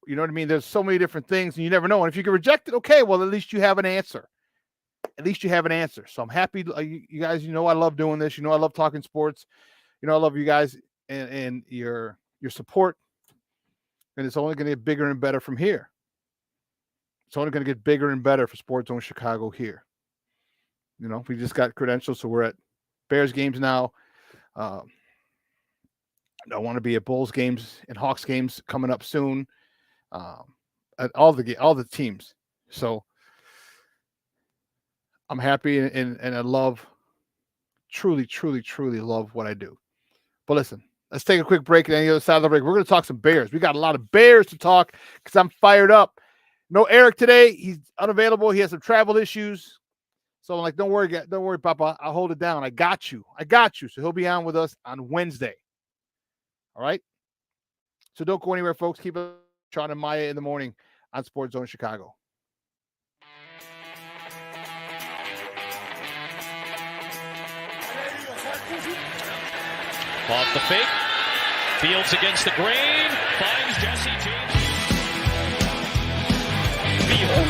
You know what I mean? There's so many different things, and you never know. And if you get rejected, okay, well, at least you have an answer. At least you have an answer. So I'm happy. You guys, I love doing this. I love talking sports. I love you guys and your support. And it's only going to get bigger and better from here. It's only going to get bigger and better for Sports Zone Chicago here. We just got credentials, so we're at Bears games now. I want to be at Bulls games and Hawks games coming up soon. At all the teams. So I'm happy and I love, truly, truly, truly love what I do. But listen, let's take a quick break. And on the other side of the break, we're going to talk some Bears. We got a lot of Bears to talk because I'm fired up. No Eric today. He's unavailable. He has some travel issues. So I'm like, don't worry, Papa. I'll hold it down. I got you. So he'll be on with us on Wednesday. All right? So don't go anywhere, folks. Keep it Shawn and Maya in the morning on Sports Zone Chicago. Off the fake. Fields against the grain. Finds Jesse James. Field.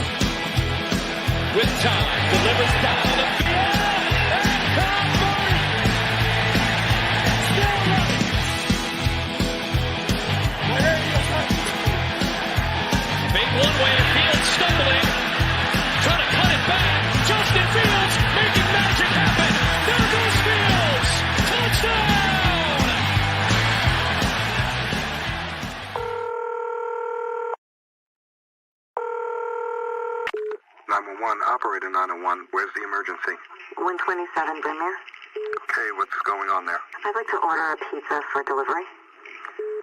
With time. Delivers down the field. And Cowboys. Still running. Fake one way. Fields stumbling. Trying to cut it back. Justin Fields making magic happen. There goes Fields. Touchdown. 911, operator 901. Where's the emergency? 127 Brynmere. Okay, what's going on there? I'd like to order a pizza for delivery.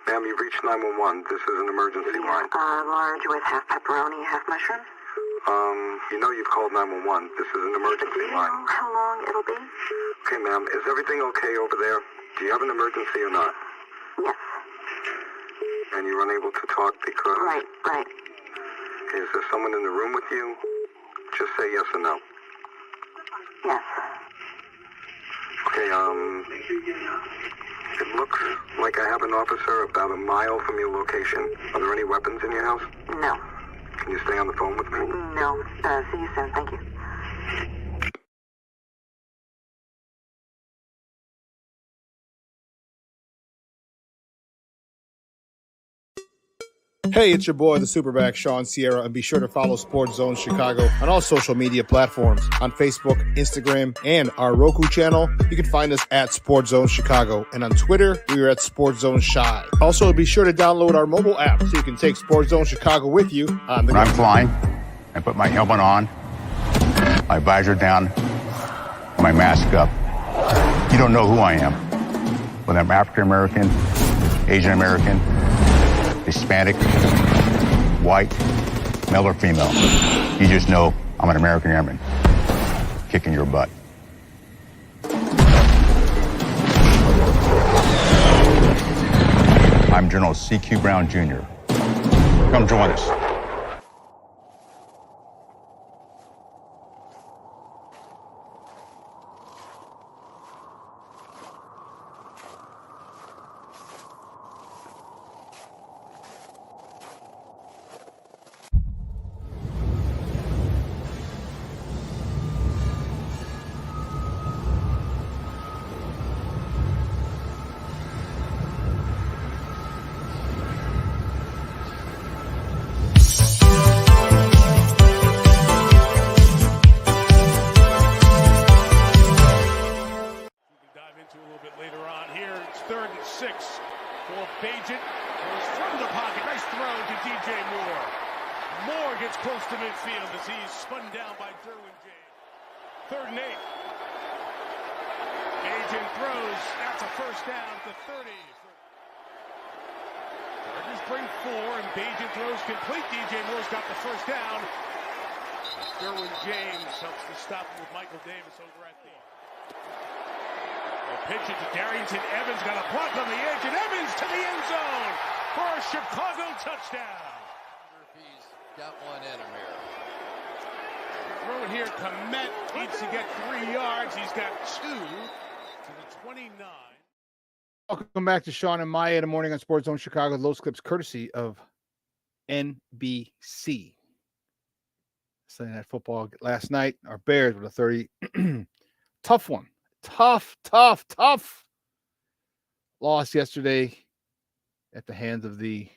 Ma'am, you've reached 911. This is an emergency line. Large with half pepperoni, half mushroom. You've called 911. This is an emergency line. Do you know how long it'll be? Okay, ma'am, is everything okay over there? Do you have an emergency or not? Yes. And you're unable to talk because... Right. Okay, is there someone in the room with you? Just say yes or no. Yes. Okay, it looks like I have an officer about a mile from your location. Are there any weapons in your house? No. Can you stay on the phone with me? No. See you soon. Thank you. Hey, it's your boy, the SuperBack, Shawn Sierra, and be sure to follow Sports Zone Chicago on all social media platforms, on Facebook, Instagram, and our Roku channel. You can find us at Sports Zone Chicago, and on Twitter, we are at Sports Zone Shy. Also, be sure to download our mobile app so you can take Sports Zone Chicago with you on the go. When I'm flying, I put my helmet on, my visor down, my mask up. You don't know who I am, whether I'm African American, Asian American, Hispanic, white, male or female. You just know I'm an American airman kicking your butt. I'm General C.Q. Brown Jr. Come join us. Bagent throws. That's a first down at the 30. Chargers bring 4, and Bagent throws complete. DJ Moore's got the first down. Derwin James helps to stop him with Michael Davis over at the... Pitch it to Darrington Evans, got a block on the edge, and Evans to the end zone for a Chicago touchdown. He's got one in him here. Throw it here, Komet needs to get 3 yards. He's got 2 to the 29. Welcome back to Shawn and Maya in the morning on Sports Zone Chicago. Those clips courtesy of NBC. Sunday Night Football last night. Our Bears with a 30. Tough one. Tough loss yesterday at the hands of the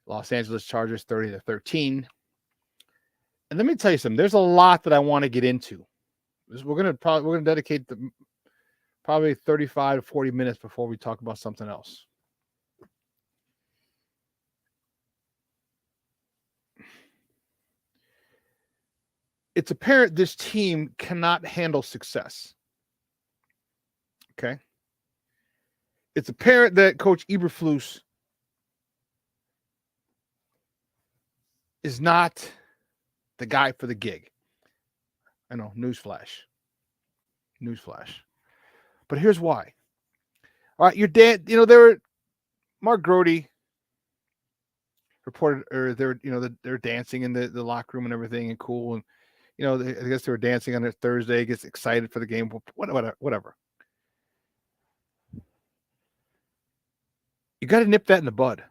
Los Angeles Chargers, 30-13. And let me tell you something. There's a lot that I want to get into. We're gonna dedicate probably 35 to 40 minutes before we talk about something else. It's apparent this team cannot handle success. Okay. It's apparent that Coach Eberflus is not the guy for the gig. I know, newsflash. But here's why. All right, your dad, Mark Grody reported, or they're dancing in the locker room and everything, and cool, and I guess they were dancing on a Thursday, gets excited for the game, whatever. You got to nip that in the bud.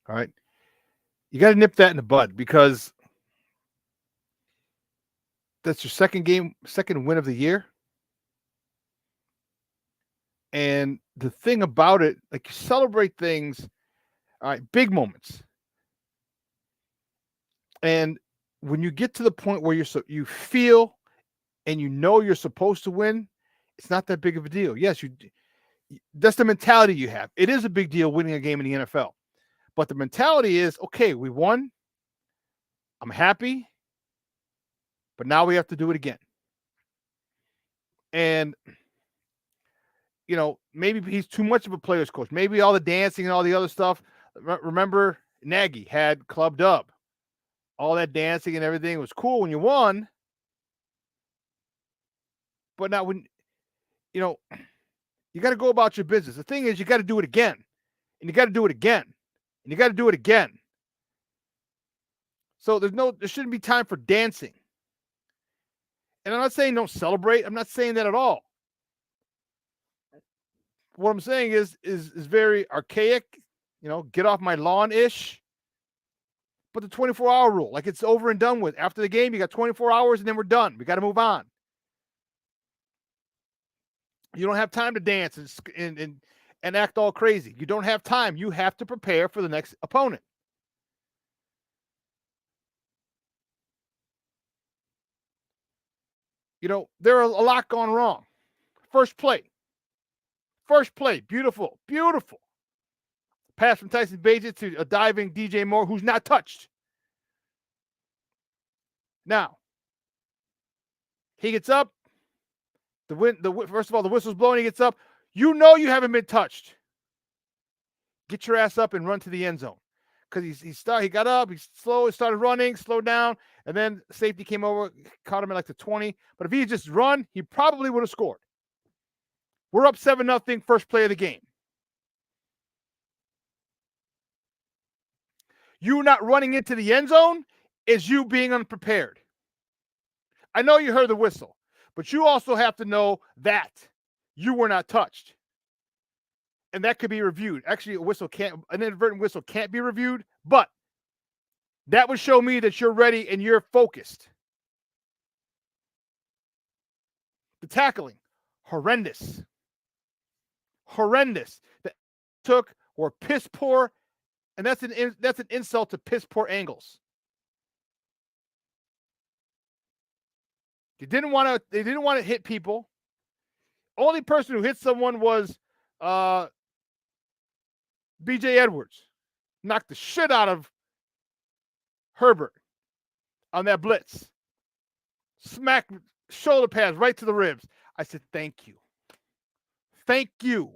All right. You got to nip that in the bud, because that's your second win of the year. And the thing about it, like, you celebrate things, all right, big moments. And when you get to the point where you feel and you're supposed to win, it's not that big of a deal. Yes, that's the mentality you have. It is a big deal winning a game in the NFL. But the mentality is, okay, we won. I'm happy. But now we have to do it again. And, maybe he's too much of a player's coach. Maybe all the dancing and all the other stuff. Remember, Nagy had Club Dub. All that dancing and everything was cool when you won. But now when, you got to go about your business. The thing is, you got to do it again. And you got to do it again. And you got to do it again. So there shouldn't be time for dancing. And I'm not saying don't celebrate. I'm not saying that at all. What I'm saying is very archaic, get off my lawn-ish. But the 24-hour rule, like, it's over and done with. After the game, you got 24 hours and then we're done. We got to move on. You don't have time to dance and act all crazy. You don't have time. You have to prepare for the next opponent. There are a lot gone wrong. First play, beautiful. Pass from Tyson Bagent to a diving DJ Moore who's not touched. Now, he gets up. First of all, the whistle's blowing. He gets up. You haven't been touched. Get your ass up and run to the end zone. Because he got up, he started running, slowed down, and then safety came over, caught him at like the 20. But if he had just run, he probably would have scored. We're up 7-0, first play of the game. You not running into the end zone is you being unprepared. I know you heard the whistle, but you also have to know that you were not touched. And that could be reviewed. Actually, an inadvertent whistle can't be reviewed, but that would show me that you're ready and you're focused. The tackling, horrendous. The took were piss poor, and that's an insult to piss poor angles. They didn't want to hit people. Only person who hit someone was B.J. Edwards. Knocked the shit out of Herbert on that blitz. Smack shoulder pads right to the ribs. I said, thank you. Thank you.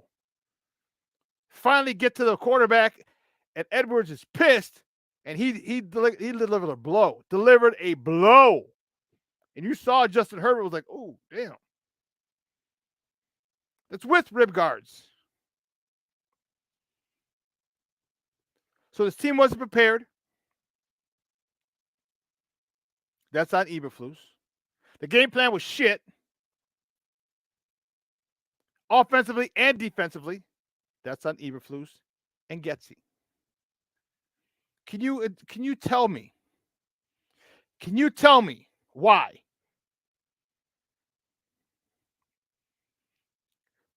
Finally get to the quarterback, and Edwards is pissed, and he delivered a blow. Delivered a blow. And you saw Justin Herbert was like, oh, damn. It's with rib guards. So this team wasn't prepared. That's on Eberflus. The game plan was shit. Offensively and defensively. That's on Eberflus and Getsy. Can you tell me? Can you tell me why?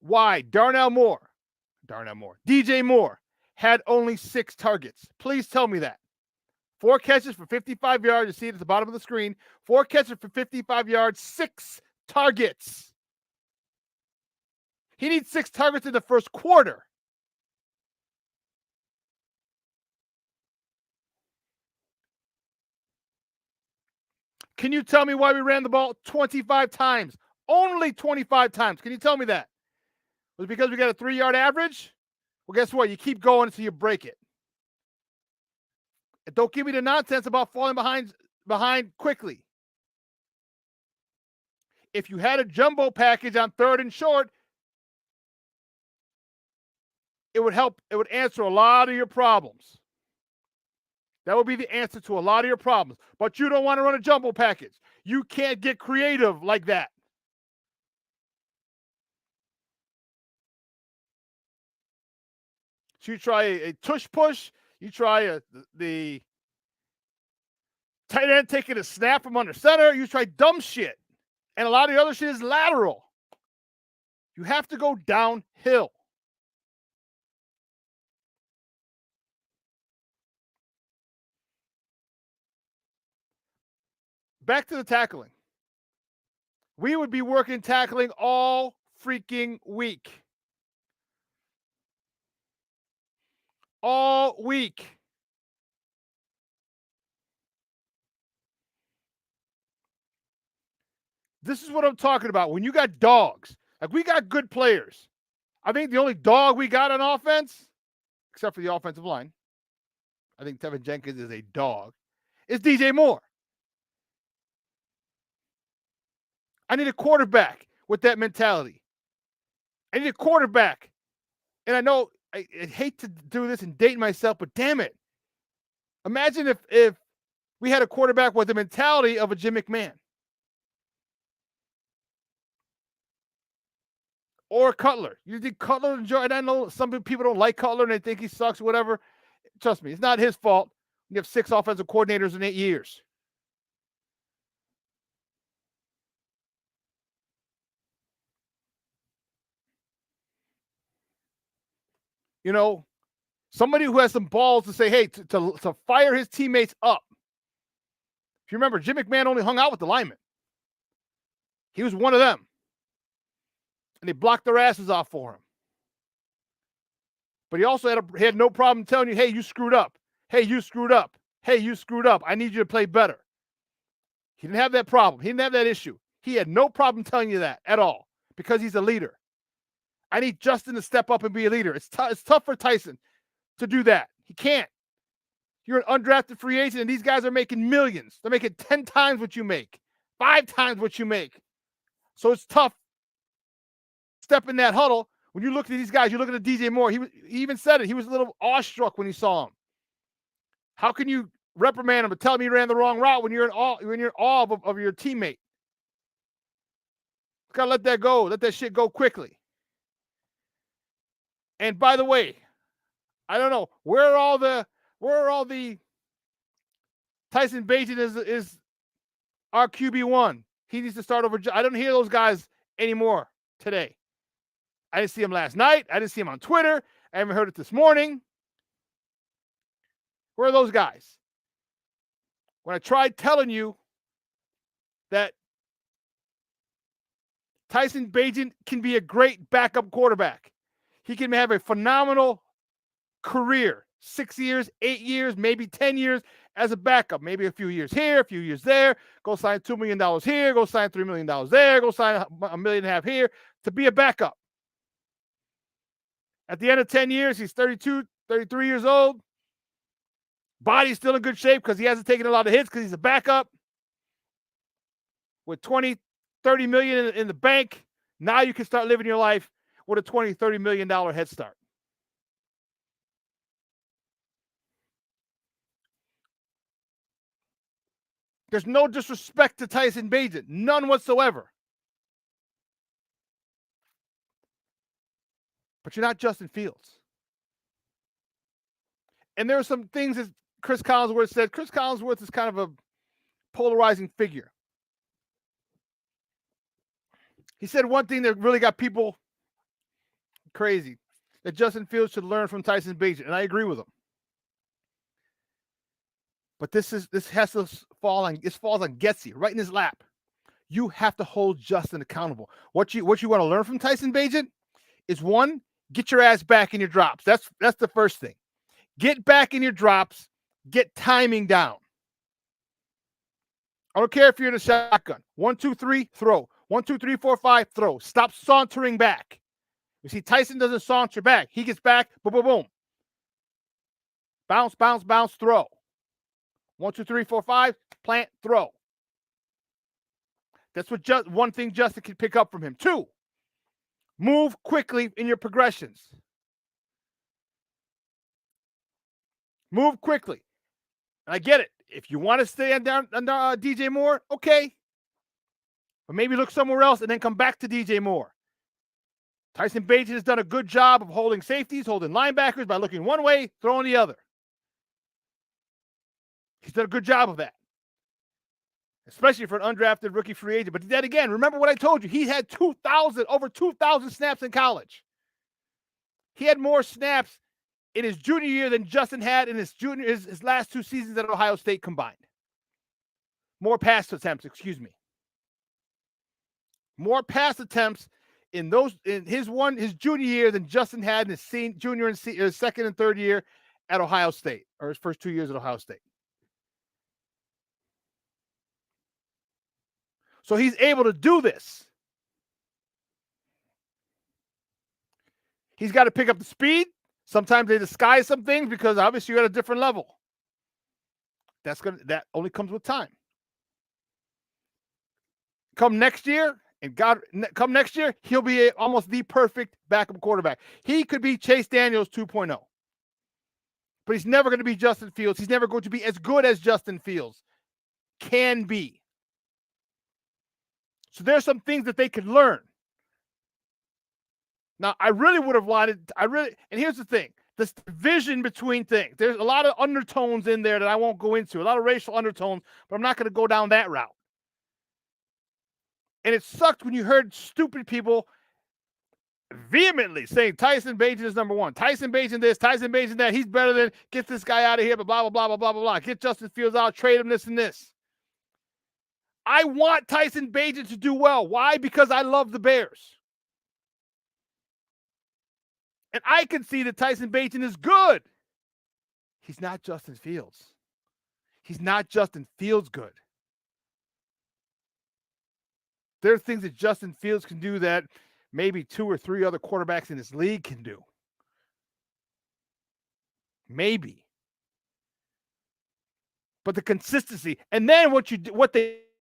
Why DJ Moore had only 6 targets? Please tell me that. 4 catches for 55 yards. You see it at the bottom of the screen. 4 catches for 55 yards, 6 targets. He needs 6 targets in the first quarter. Can you tell me why we ran the ball 25 times? Only 25 times. Can you tell me that? Was it because we got a 3-yard average? Well, guess what? You keep going until you break it. And don't give me the nonsense about falling behind quickly. If you had a jumbo package on 3rd and short, it would help. It would answer a lot of your problems. That would be the answer to a lot of your problems. But you don't want to run a jumbo package. You can't get creative like that. So you try a tush push. You try the tight end taking a snap from under center. You try dumb shit. And a lot of the other shit is lateral. You have to go downhill. Back to the tackling. We would be working tackling all freaking week. All week. This is what I'm talking about. When you got dogs, like we got good players. I think the only dog we got on offense, except for the offensive line, I think Tevin Jenkins is a dog, is DJ Moore. I need a quarterback with that mentality. I need a quarterback. And I know I hate to do this and date myself, but damn it. Imagine if we had a quarterback with the mentality of a Jim McMahon. Or Cutler. You think Cutler enjoy? And I know some people don't like Cutler and they think he sucks or whatever. Trust me, it's not his fault. You have 6 offensive coordinators in 8 years. You know, somebody who has some balls to say, hey, to fire his teammates up. If you remember, Jim McMahon only hung out with the linemen. He was one of them. And they blocked their asses off for him. But he also had no problem telling you, hey, you screwed up. Hey, you screwed up. Hey, you screwed up. I need you to play better. He didn't have that problem. He didn't have that issue. He had no problem telling you that at all because he's a leader. I need Justin to step up and be a leader. It's tough for Tyson to do that. He can't. You're an undrafted free agent, and these guys are making millions. They're making 10 times what you make, 5 times what you make. So it's tough. Step in that huddle. When you look at these guys, you look at DJ Moore. He even said it. He was a little awestruck when he saw him. How can you reprimand him and tell him he ran the wrong route when you're in awe of your teammate? You gotta let that go. Let that shit go quickly. And by the way, I don't know where are all the Tyson Bagent is our QB1. He needs to start over. I don't hear those guys anymore today. I didn't see him last night. I didn't see him on Twitter. I haven't heard it this morning. Where are those guys? When I tried telling you that Tyson Bagent can be a great backup quarterback. He can have a phenomenal career, 6 years, 8 years, maybe 10 years, as a backup, maybe a few years here, a few years there, go sign $2 million here, go sign $3 million there, go sign $1.5 million here to be a backup. At the end of 10 years, he's 32, 33 years old. Body's still in good shape because he hasn't taken a lot of hits because he's a backup. With 20, 30 million in the bank, now you can start living your life with a $20, $30 million head start. There's no disrespect to Tyson Bagent, none whatsoever. But you're not Justin Fields. And there are some things that Chris Collinsworth said. Chris Collinsworth is kind of a polarizing figure. He said one thing that really got people crazy, that Justin Fields should learn from Tyson Bagent, and I agree with him. But this has to falls on Getsy, right in his lap. You have to hold Justin accountable. What you want to learn from Tyson Bagent is, one, get your ass back in your drops. That's the first thing. Get back in your drops, get timing down. I don't care if you're in a shotgun. 1, 2, 3, throw. 1, 2, 3, 4, 5, throw. Stop sauntering back. You see, Tyson doesn't saunter back. He gets back, boom, boom, boom. Bounce, bounce, bounce, throw. 1, 2, 3, 4, 5, plant, throw. That's what one thing Justin can pick up from him. 2, move quickly in your progressions. Move quickly. And I get it. If you want to stay under DJ Moore, okay. But maybe look somewhere else and then come back to DJ Moore. Tyson Bagent has done a good job of holding safeties, holding linebackers by looking one way, throwing the other. He's done a good job of that, especially for an undrafted rookie free agent. But then again, remember what I told you. He had over 2,000 snaps in college. He had more snaps in his junior year than Justin had in his last 2 seasons at Ohio State combined. More pass attempts, excuse me. More pass attempts in his junior year than Justin had in his junior and his second and third year at Ohio State, or his first 2 years at Ohio State. So he's able to do this. He's got to pick up the speed. Sometimes they disguise some things because obviously you're at a different level. That only comes with time. Come next year, he'll be almost the perfect backup quarterback. He could be Chase Daniels 2.0. But he's never going to be Justin Fields. He's never going to be as good as Justin Fields can be. So there's some things that they could learn. Now, I really would have wanted, and here's the thing, this division between things. There's a lot of undertones in there that I won't go into, a lot of racial undertones, but I'm not going to go down that route. And it sucked when you heard stupid people vehemently saying Tyson Bagent is number 1. Tyson Bagent this, Tyson Bagent that, he's better than, get this guy out of here, but blah, blah, blah, blah, blah, blah, blah. Get Justin Fields out, trade him this and this. I want Tyson Bagent to do well. Why? Because I love the Bears. And I can see that Tyson Bagent is good. He's not Justin Fields. He's not Justin Fields good. There are things that Justin Fields can do that maybe 2 or 3 other quarterbacks in this league can do. Maybe. But the consistency, and then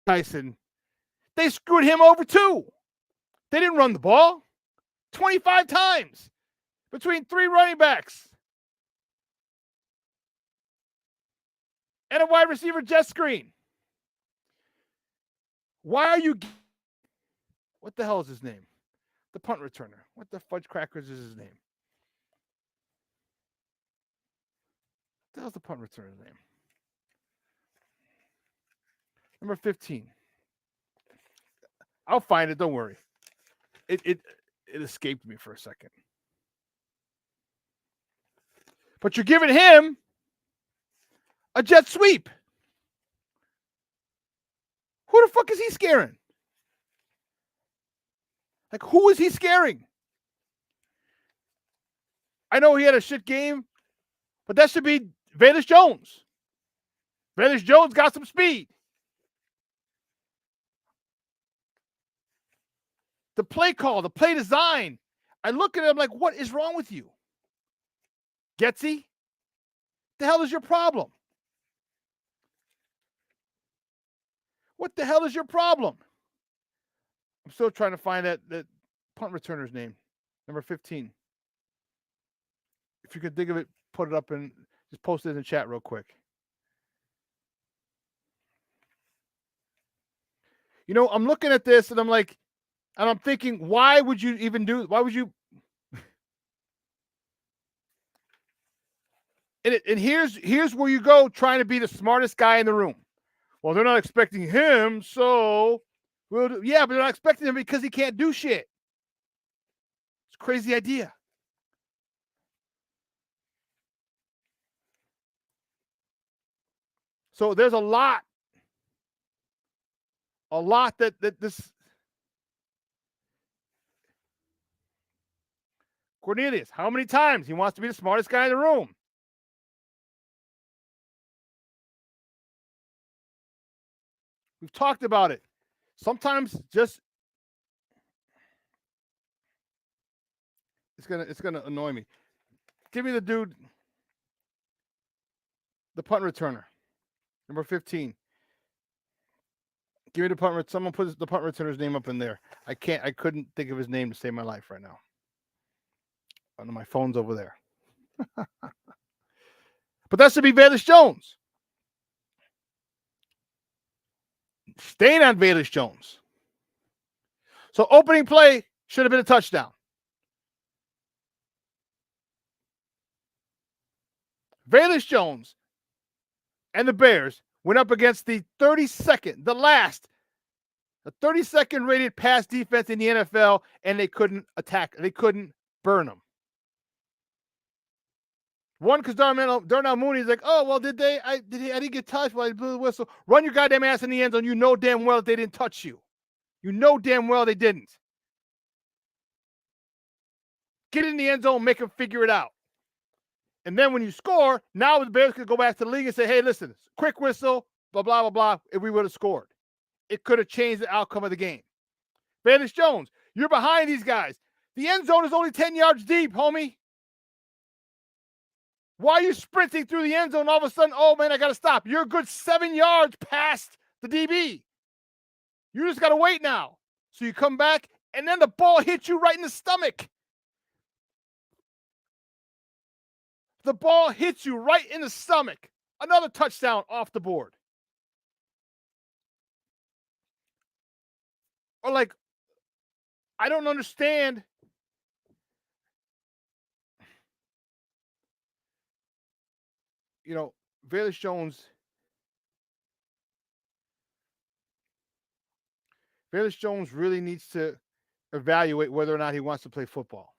Tyson, they screwed him over too. They didn't run the ball 25 times between 3 running backs and a wide receiver jet screen. Why are you? What the hell is his name? The punt returner. What the fudge crackers is his name? What the hell's the punt returner's name? Number 15. I'll find it. Don't worry. It escaped me for a second. But you're giving him a jet sweep. Who the fuck is he scaring? Like, who is he scaring? I know he had a shit game, but that should be Velus Jones. Velus Jones got some speed. The play call, the play design. I look at him like, what is wrong with you? Getsy? The hell is your problem? What the hell is your problem? I'm still trying to find that punt returner's name. Number 15. If you could think of it, put it up and just post it in the chat real quick. You know, I'm looking at this and I'm thinking, why would you even why would you? And here's where you go trying to be the smartest guy in the room. Well, they're not expecting him, so yeah, but they're not expecting him because he can't do shit. It's a crazy idea. So there's a lot that this Cornelius, how many times he wants to be the smartest guy in the room? We've talked about it. Sometimes just it's gonna annoy me. Give me the dude, the punt returner, number 15. Give me the punt. Someone put the punt returner's name up in there. I couldn't think of his name to save my life right now. Oh, no, my phone's over there. But that should be Velus Jones. Staying on Velus Jones. So opening play should have been a touchdown. Velus Jones and the Bears went up against the 32nd rated pass defense in the NFL, and they couldn't attack. They couldn't burn them. One, because Darnell Mooney's like, oh, well, I didn't get touched while I blew the whistle. Run your goddamn ass in the end zone. You know damn well that they didn't touch you. You know damn well they didn't. Get in the end zone, make them figure it out. And then when you score, now the Bears could go back to the league and say, hey, listen, quick whistle, blah, blah, blah, blah, if we would have scored. It could have changed the outcome of the game. Velus Jones, you're behind these guys. The end zone is only 10 yards deep, homie. Why are you sprinting through the end zone? All of a sudden, oh, man, I got to stop. You're a good 7 yards past the DB. You just got to wait now. So you come back, and then the ball hits you right in the stomach. The ball hits you right in the stomach. Another touchdown off the board. Or I don't understand. You know, Velus Jones really needs to evaluate whether or not he wants to play football.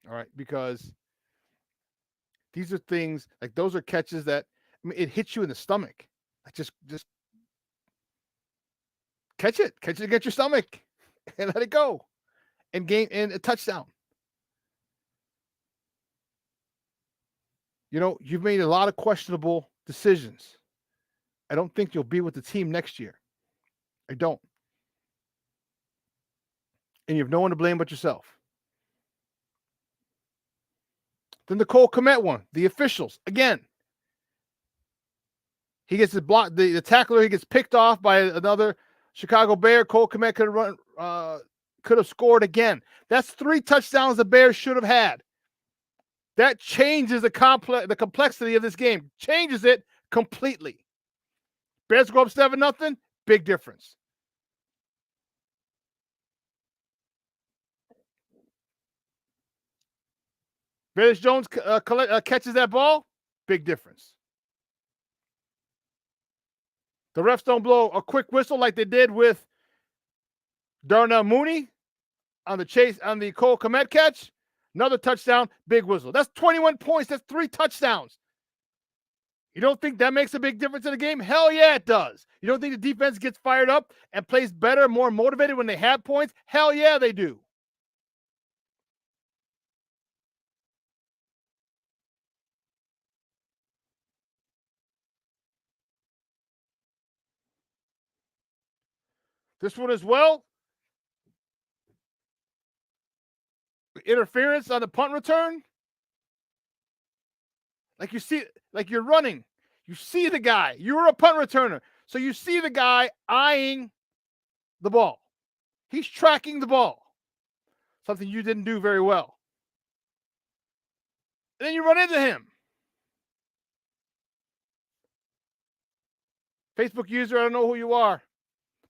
All right, because these are things like those are catches that it hits you in the stomach. Like just catch it against your stomach and let it go and gain and a touchdown. You know, you've made a lot of questionable decisions. I don't think you'll be with the team next year. I don't. And you have no one to blame but yourself. Then the Cole Kmet one, the officials. Again, he gets blocked. The tackler, he gets picked off by another Chicago Bear. Cole Kmet could have scored again. That's 3 touchdowns the Bears should have had. That changes the complexity of this game. Changes it completely. Bears go up 7-0. Big difference. Velus Jones catches that ball. Big difference. The refs don't blow a quick whistle like they did with Darnell Mooney on the Cole Kmet catch. Another touchdown, big whistle. That's 21 points. That's 3 touchdowns. You don't think that makes a big difference in the game? Hell yeah, it does. You don't think the defense gets fired up and plays better, more motivated when they have points? Hell yeah, they do. This one as well. Interference on the punt return. Like you see, like you're running. You see the guy. You're a punt returner. So you see the guy eyeing the ball. He's tracking the ball. Something you didn't do very well. And then you run into him. Facebook user, I don't know who you are.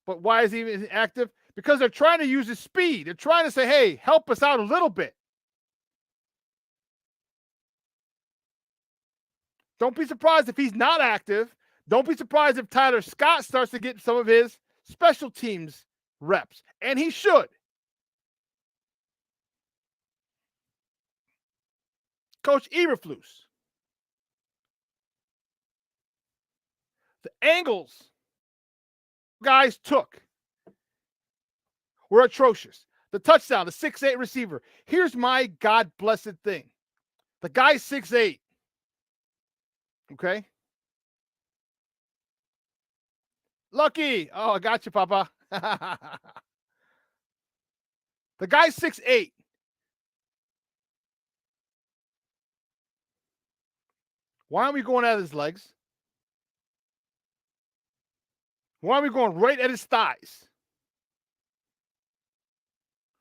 But why is he even active? Because they're trying to use his speed. They're trying to say, hey, help us out a little bit. Don't be surprised if he's not active. Don't be surprised if Tyler Scott starts to get some of his special teams reps. And he should. Coach Eberflus. The angles guys took were atrocious. The touchdown, the 6'8" receiver. Here's my God-blessed thing. The guy's 6'8". Okay? Lucky. Oh, I got you, Papa. The guy's 6'8". Why aren't we going at his legs? Why aren't we going right at his thighs?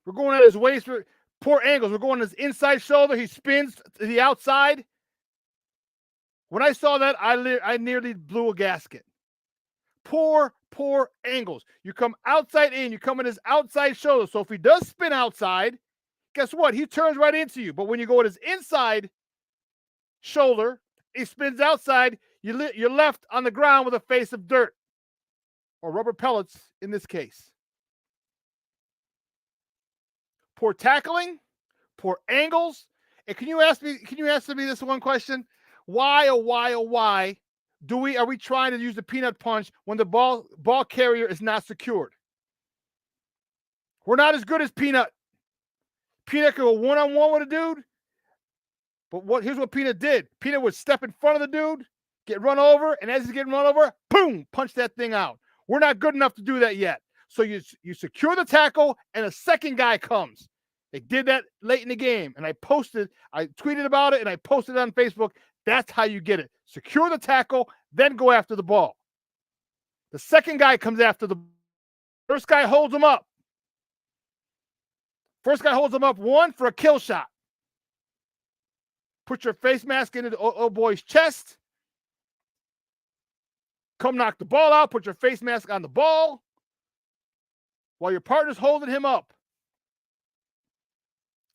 We're going at his waist. Poor angles. We're going at his inside shoulder. He spins to the outside. When I saw that, I nearly blew a gasket. Poor angles. You come outside in. You come in his outside shoulder. So if he does spin outside, guess what? He turns right into you. But when you go at his inside shoulder, he spins outside, you're left on the ground with a face of dirt. Or rubber pellets in this case. Poor tackling, poor angles. And can you answer me this one question? Why are we trying to use the peanut punch when the ball carrier is not secured? We're not as good as Peanut. Peanut could go one-on-one with a dude. But here's what Peanut did. Peanut would step in front of the dude, get run over, and as he's getting run over, boom, punch that thing out. We're not good enough to do that yet. So you secure the tackle, and a second guy comes. They did that late in the game, and I tweeted about it, and I posted it on Facebook. That's how you get it. Secure the tackle, then go after the ball. The second guy comes after the first guy holds him up. First guy holds him up, one for a kill shot. Put your face mask into the old boy's chest. Come knock the ball out. Put your face mask on the ball while your partner's holding him up.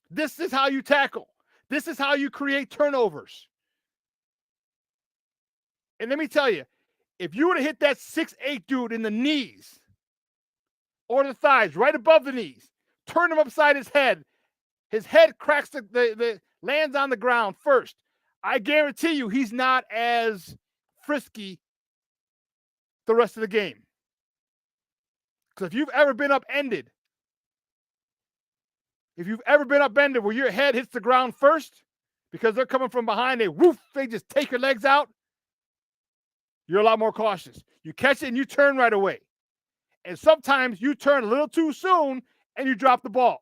This is how you tackle. This is how you create turnovers. And let me tell you, if you were to hit that 6'8" dude in the knees or the thighs, right above the knees, turn him upside his head cracks lands on the ground first. I guarantee you he's not as frisky the rest of the game. Because if you've ever been upended where your head hits the ground first because they're coming from behind, they just take your legs out, you're a lot more cautious. You catch it and you turn right away. And sometimes you turn a little too soon and you drop the ball.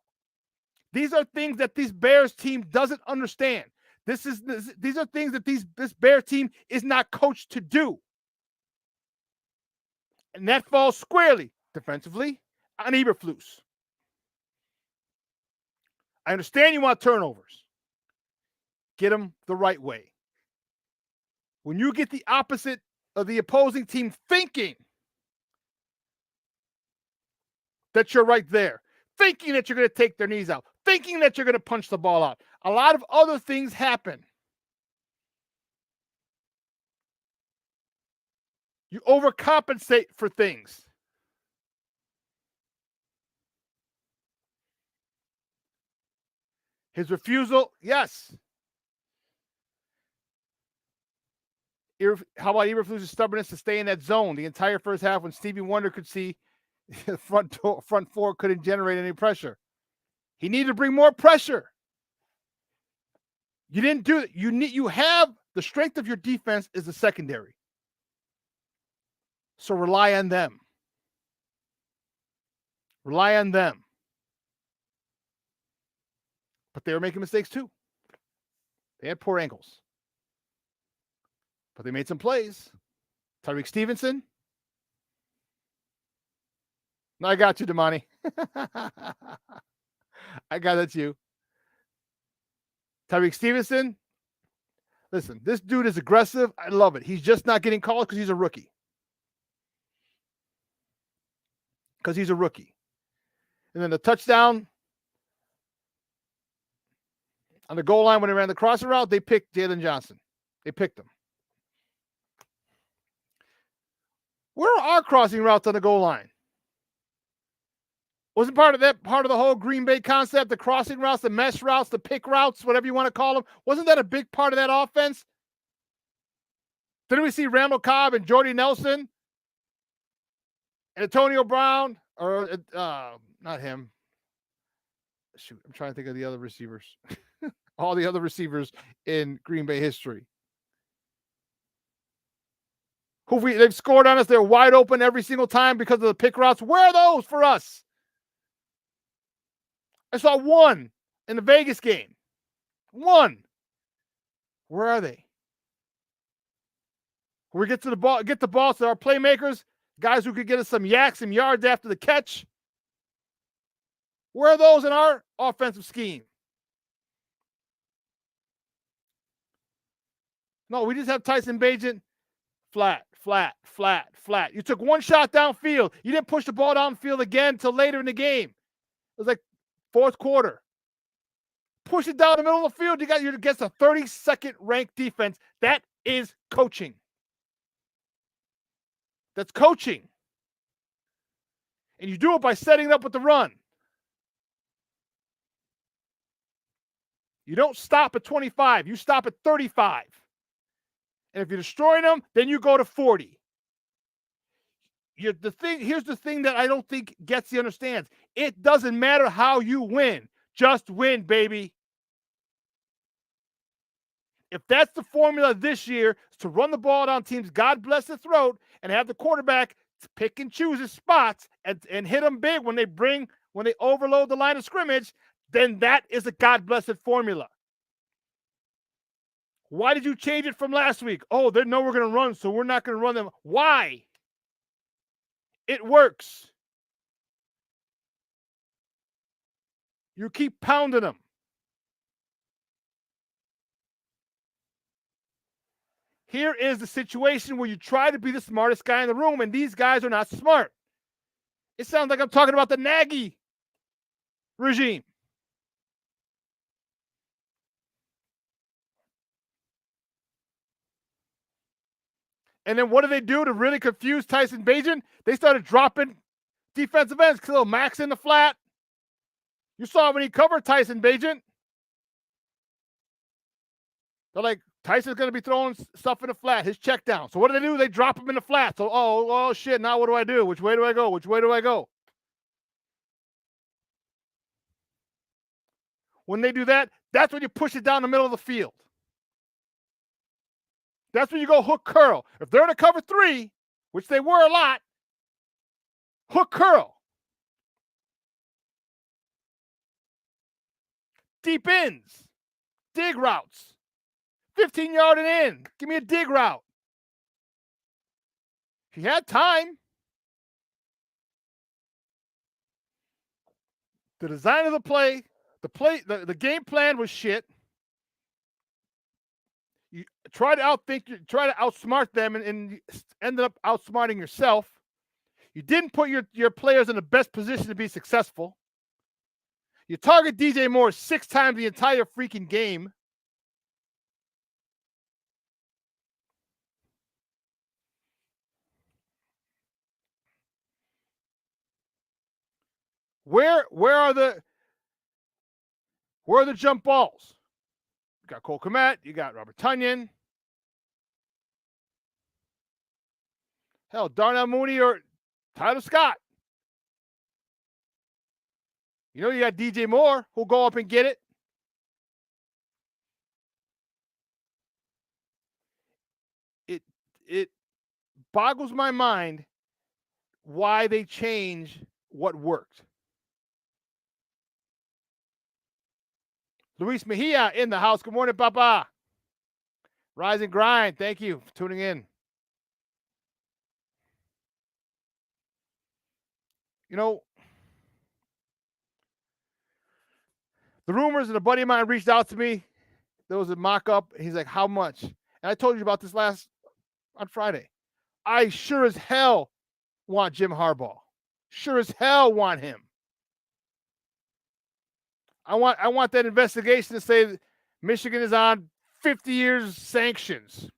These are things that this Bears team doesn't understand. These are things that this Bears team is not coached to do. And that falls squarely, defensively, on Eberflus. I understand you want turnovers. Get them the right way. When you get the opposite of the opposing team thinking that you're right there, thinking that you're going to take their knees out, thinking that you're going to punch the ball out, a lot of other things happen. You overcompensate for things. His refusal, yes. How about Eberflus' stubbornness to stay in that zone the entire first half when Stevie Wonder could see the front four couldn't generate any pressure? He needed to bring more pressure. You didn't do it. You have the strength of your defense is the secondary. So rely on them. Rely on them. But they were making mistakes too. They had poor ankles. But they made some plays. Tyreek Stevenson. No, I got you, Damani. I got that you. Tyreek Stevenson. Listen, this dude is aggressive. I love it. He's just not getting called because he's a rookie. And then the touchdown on the goal line when they ran the crossing route, they picked Jalen Johnson. They picked him. Where are our crossing routes on the goal line? Wasn't part of the whole Green Bay concept, the crossing routes, the mesh routes, the pick routes, whatever you want to call them? Wasn't that a big part of that offense? Didn't we see Randall Cobb and Jordy Nelson and Antonio Brown? Or, not him. Shoot, I'm trying to think of the other receivers. All the other receivers in Green Bay history. They've scored on us. They're wide open every single time because of the pick routes. Where are those for us? I saw one in the Vegas game. One. Where are they? When we get to the ball, get the ball to our playmakers, guys who could get us some yards after the catch. Where are those in our offensive scheme? No, we just have Tyson Bagent flat. You took one shot downfield. You didn't push the ball downfield again until later in the game. It was like fourth quarter. Push it down the middle of the field. You're against a 32nd ranked defense. That is coaching. That's coaching. And you do it by setting it up with the run. You don't stop at 25. You stop at 35. And if you're destroying them, then you go to 40. Here's the thing that I don't think Getsy understands. It doesn't matter how you win. Just win, baby. If that's the formula this year, is to run the ball down teams, God bless the throat, and have the quarterback pick and choose his spots and hit them big when they overload the line of scrimmage, then that is a God blessed formula. Why did you change it from last week? Oh, they know we're going to run, so we're not going to run them. Why? It works. You keep pounding them. Here is the situation where you try to be the smartest guy in the room, and these guys are not smart. It sounds like I'm talking about the Nagy regime. And then what do they do to really confuse Tyson Bagent? They started dropping defensive ends. Khalil Mack's in the flat. You saw when he covered Tyson Bagent. They're like, Tyson's going to be throwing stuff in the flat, his check down. So what do? They drop him in the flat. So, oh shit, now what do I do? Which way do I go? Which way do I go? When they do that, that's when you push it down the middle of the field. That's when you go hook curl. If they're in a cover 3, which they were a lot, hook curl. Deep ends. Dig routes. 15-yard and in. Give me a dig route. If you had time. The design of the play, the game plan was shit. You try to outsmart them and ended up outsmarting yourself. You didn't put your players in the best position to be successful. You target DJ Moore 6 times the entire freaking game. Where are the jump balls? You got Cole Kmet, you got Robert Tonyan. Hell, Darnell Mooney or Tyler Scott. You know you got DJ Moore who'll go up and get it. It boggles my mind why they change what worked. Luis Mejia in the house. Good morning, Papa. Rise and grind. Thank you for tuning in. You know, the rumors and a buddy of mine reached out to me. There was a mock-up. He's like, how much? And I told you about this on Friday. I sure as hell want Jim Harbaugh. Sure as hell want him. I want that investigation to say that Michigan is on 50 years sanctions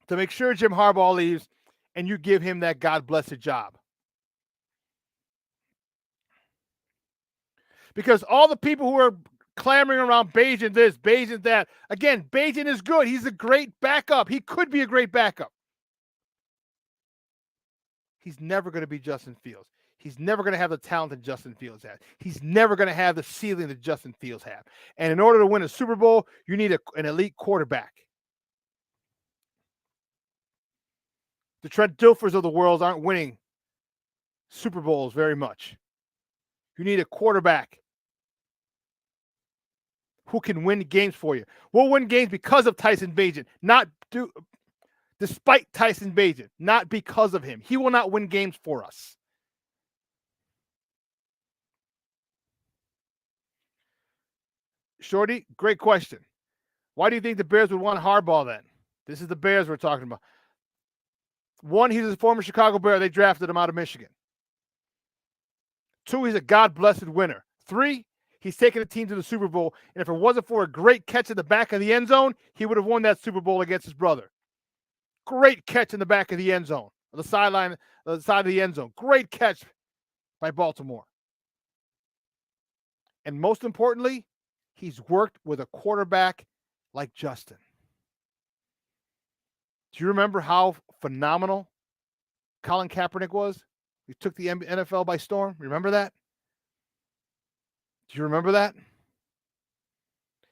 to make sure Jim Harbaugh leaves and you give him that God-blessed job. Because all the people who are clamoring around Bagent this, Bagent that, again, Bagent is good. He's a great backup. He could be a great backup. He's never going to be Justin Fields. He's never going to have the talent that Justin Fields has. He's never going to have the ceiling that Justin Fields has. And in order to win a Super Bowl, you need an elite quarterback. The Trent Dilfers of the world aren't winning Super Bowls very much. You need a quarterback who can win games for you. We'll win games because of Tyson Bagent, despite Tyson Bagent, not because of him. He will not win games for us. Shorty, great question. Why do you think the Bears would want Harbaugh then? This is the Bears we're talking about. One, he's a former Chicago Bear. They drafted him out of Michigan. Two, he's a God-blessed winner. Three, he's taken the team to the Super Bowl. And if it wasn't for a great catch in the back of the end zone, he would have won that Super Bowl against his brother. Great catch in the back of the end zone, on the sideline, the side of the end zone. Great catch by Baltimore. And most importantly, he's worked with a quarterback like Justin. Do you remember how phenomenal Colin Kaepernick was? He took the NFL by storm. Remember that? Do you remember that?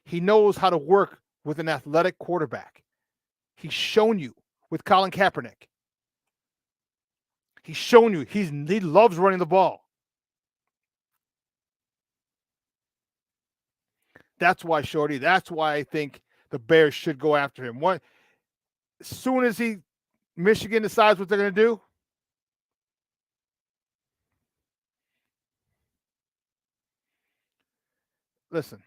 He knows how to work with an athletic quarterback. He's shown you with Colin Kaepernick. He's shown you he loves running the ball. That's why, Shorty, that's why I think the Bears should go after him. As soon as Michigan decides what they're going to do, listen.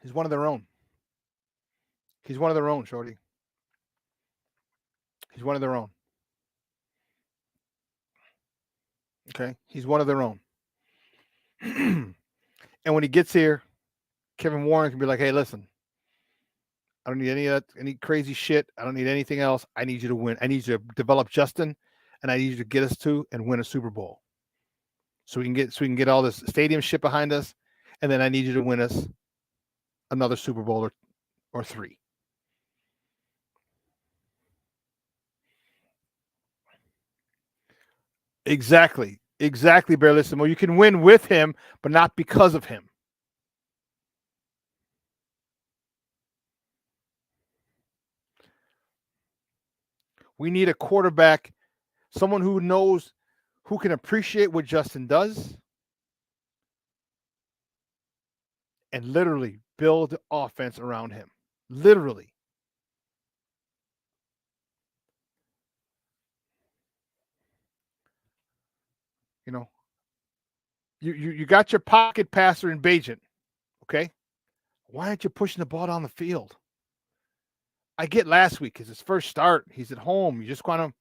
He's one of their own. He's one of their own, Shorty. He's one of their own. Okay? He's one of their own. And when he gets here, Kevin Warren can be like, hey, listen, I don't need any of that, any crazy shit. I don't need anything else. I need you to win. I need you to develop Justin, and I need you to get us to and win a Super Bowl. So we can get all this stadium shit behind us, and then I need you to win us another Super Bowl or three. Exactly, Bearlissimo. You can win with him, but not because of him. We need a quarterback, someone who knows, who can appreciate what Justin does, and literally build offense around him. Literally. You know, you got your pocket passer in Bagent, okay? Why aren't you pushing the ball down the field? I get last week is his first start. He's at home. You just want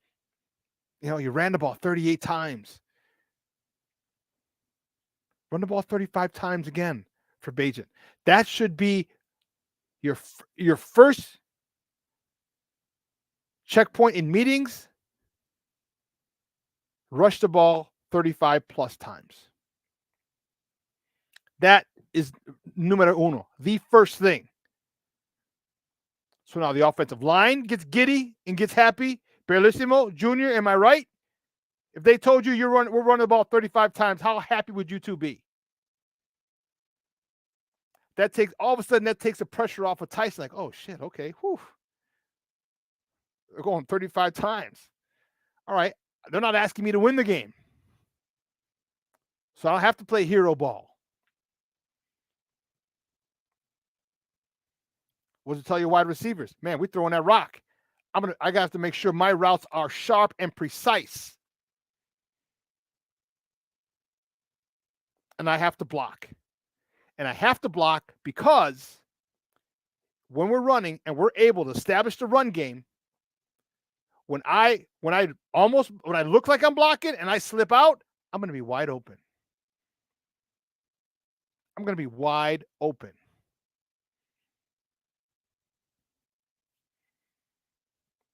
to, you ran the ball 38 times. Run the ball 35 times again for Bagent. That should be your first checkpoint in meetings. Rush the ball 35 plus times. That is numero uno, the first thing. So now the offensive line gets giddy and gets happy. Bearlissimo, Junior, am I right? If they told you we're running the ball 35 times, how happy would you two be? that takes all of a sudden that takes the pressure off of Tyson. Like, oh shit, okay, whew. They're going 35 times. All right, they're not asking me to win the game, so I don't have to play hero ball. What does it tell your wide receivers? Man, we're throwing that rock. I got to make sure my routes are sharp and precise. And I have to block. And I have to block because when we're running and we're able to establish the run game, when I look like I'm blocking and I slip out, I'm going to be wide open. I'm going to be wide open.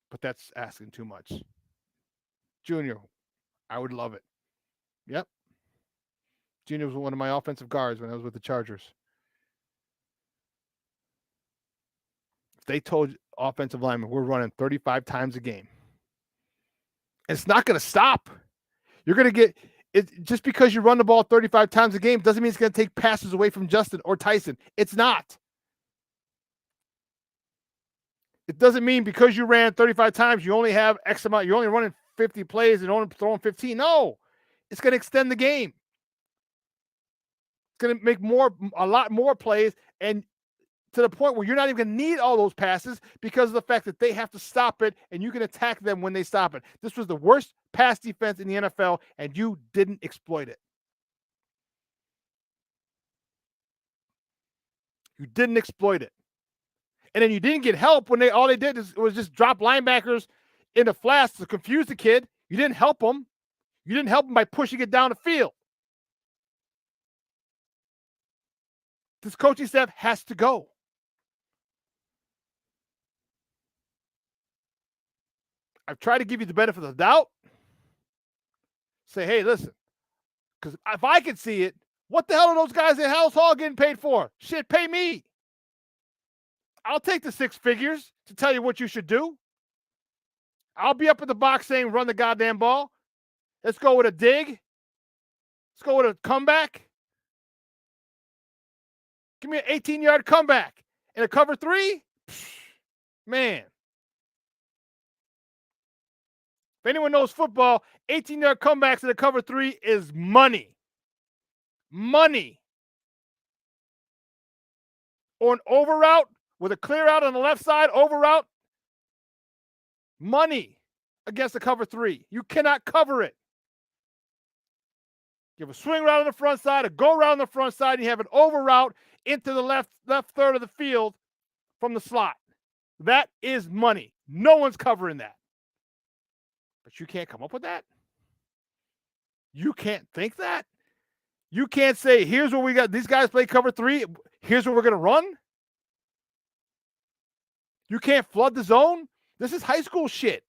But that's asking too much. Junior, I would love it. Yep. Junior was one of my offensive guards when I was with the Chargers. If they told offensive linemen we're running 35 times a game, and it's not going to stop. You're going to get it just because you run the ball 35 times a game doesn't mean it's going to take passes away from Justin or Tyson. It's not. It doesn't mean because you ran 35 times, you only have X amount. You're only running 50 plays and only throwing 15. No, it's going to extend the game. It's going to make a lot more plays, and to the point where you're not even going to need all those passes because of the fact that they have to stop it, and you can attack them when they stop it. This was the worst pass defense in the NFL, and you didn't exploit it. You didn't exploit it. And then you didn't get help when all they did was just drop linebackers in the flats to confuse the kid. You didn't help them. You didn't help them by pushing it down the field. This coaching staff has to go. I've tried to give you the benefit of the doubt. Say, hey, listen, because if I can see it, what the hell are those guys at House Hall getting paid for? Shit, pay me. I'll take the 6 figures to tell you what you should do. I'll be up in the box saying, run the goddamn ball. Let's go with a dig. Let's go with a comeback. Give me an 18-yard comeback and a cover 3. Man. If anyone knows football, 18-yard comebacks and a cover 3 is money. Money. Or an over route with a clear out on the left side, over route. Money against a cover 3. You cannot cover it. You have a swing route on the front side, a go route on the front side, and you have an over route into the left third of the field from the slot. That is money. No one's covering that. But you can't come up with that? You can't think that? You can't say, here's what we got. These guys play cover 3. Here's what we're going to run. You can't flood the zone. This is high school shit.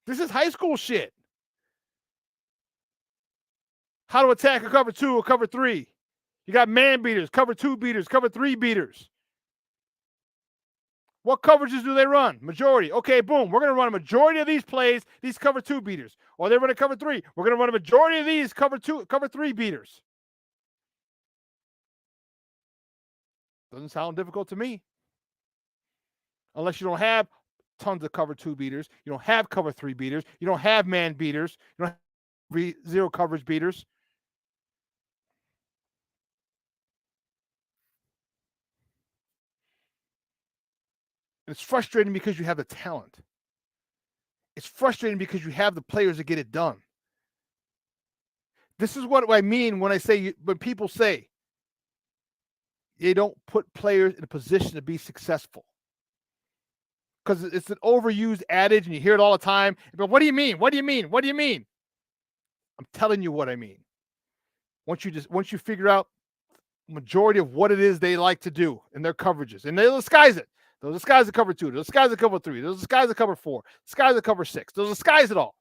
This is high school shit. How to attack a cover 2 or cover 3. You got man beaters, cover 2 beaters, cover 3 beaters. What coverages do they run? Majority. Okay, boom. We're going to run a majority of these plays, these cover 2 beaters. Or they run a cover 3. We're going to run a majority of these cover 3 beaters. Doesn't sound difficult to me. Unless you don't have tons of cover 2 beaters. You don't have cover 3 beaters. You don't have man beaters. You don't have zero coverage beaters. It's frustrating because you have the talent. It's frustrating because you have the players to get it done. This is what I mean when people say they don't put players in a position to be successful. Because it's an overused adage and you hear it all the time. But what do you mean? What do you mean? What do you mean? I'm telling you what I mean. Once you figure out the majority of what it is they like to do in their coverages, and they'll disguise it. They'll disguise the cover 2. They'll disguise the cover 3. They'll disguise the cover 4. Disguise the cover 6. They'll disguise it all.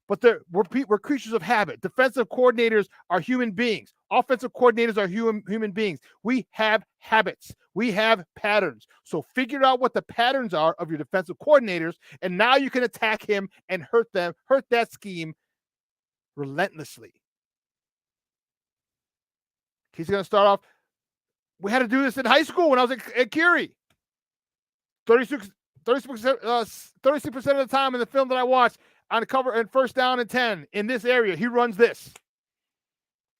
But we're creatures of habit. Defensive coordinators are human beings. Offensive coordinators are human beings. We have habits. We have patterns. So figure out what the patterns are of your defensive coordinators, and now you can attack him and hurt that scheme relentlessly. He's going to start off. We had to do this in high school when I was at Curie. 36% of the time in the film that I watched on the cover and first down and 10 in this area, he runs this.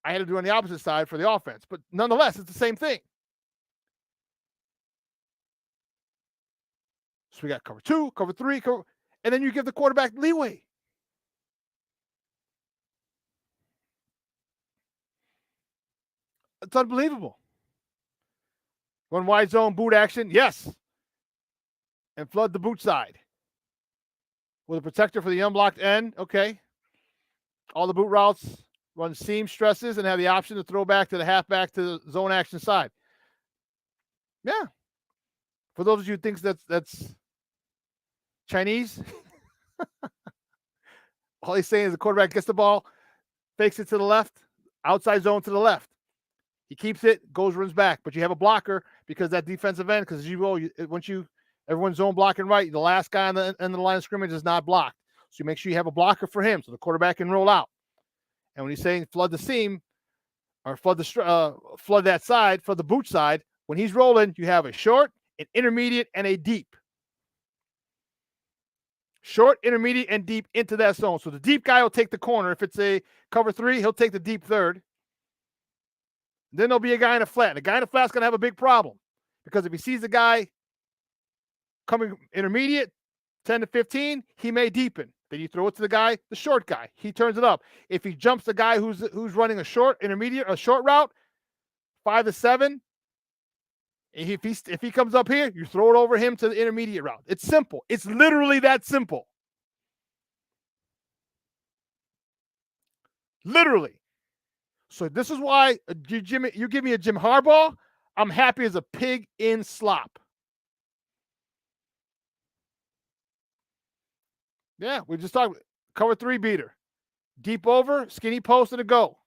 I had to do it on the opposite side for the offense, but nonetheless, it's the same thing. So we got cover 2, cover 3, and then you give the quarterback leeway. It's unbelievable. One wide zone boot action, yes. And flood the boot side. With a protector for the unblocked end, okay. All the boot routes run seam stresses and have the option to throw back to the halfback to the zone action side. Yeah. For those of you who think that's Chinese, all he's saying is the quarterback gets the ball, fakes it to the left, outside zone to the left. He keeps it, runs back. But you have a blocker because that defensive end, because everyone's zone blocking right, the last guy on the end of the line of scrimmage is not blocked. So you make sure you have a blocker for him so the quarterback can roll out. And when he's saying flood the seam or flood that side, flood the boot side, when he's rolling, you have a short, an intermediate, and a deep. Short, intermediate, and deep into that zone. So the deep guy will take the corner. If it's a cover 3, he'll take the deep third. Then there'll be a guy in a flat. The guy in a flat's going to have a big problem because if he sees the guy coming intermediate, 10 to 15, he may deepen. Then you throw it to the guy, the short guy. He turns it up. If he jumps the guy who's running a short route, 5 to 7, if he comes up here, you throw it over him to the intermediate route. It's simple. It's literally that simple. Literally. So this is why you give me a Jim Harbaugh, I'm happy as a pig in slop. Yeah, we just talked cover 3 beater. Deep over, skinny post, and a go.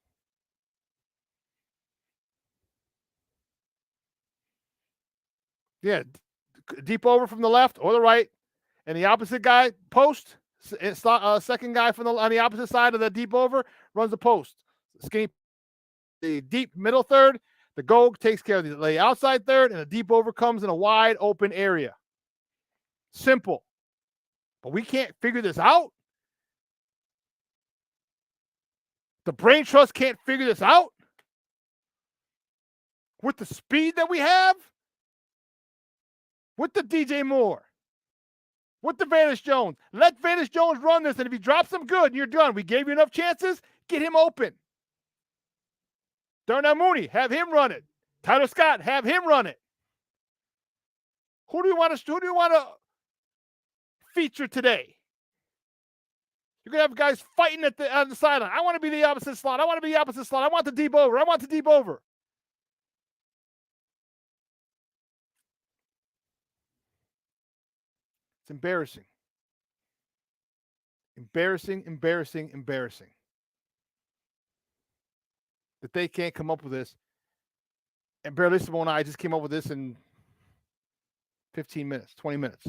Yeah, deep over from the left or the right. And the opposite guy, post. Second guy on the opposite side of the deep over runs the post. Skinny, the deep middle third. The go takes care of the outside third, and the deep over comes in a wide open area. Simple. But we can't figure this out. The brain trust can't figure this out. With the speed that we have. With the DJ Moore. With the Vanish Jones. Let Vanish Jones run this, and if he drops them good, you're done. We gave you enough chances. Get him open. Darnell Mooney, have him run it. Tyler Scott, have him run it. Who do you want to feature today? You're going to have guys fighting on the sideline. I want to be the opposite slot. I want to be the opposite slot. I want the deep over. I want the deep over. It's embarrassing. Embarrassing. That they can't come up with this. And Barrelissimo and I just came up with this in 15 minutes, 20 minutes.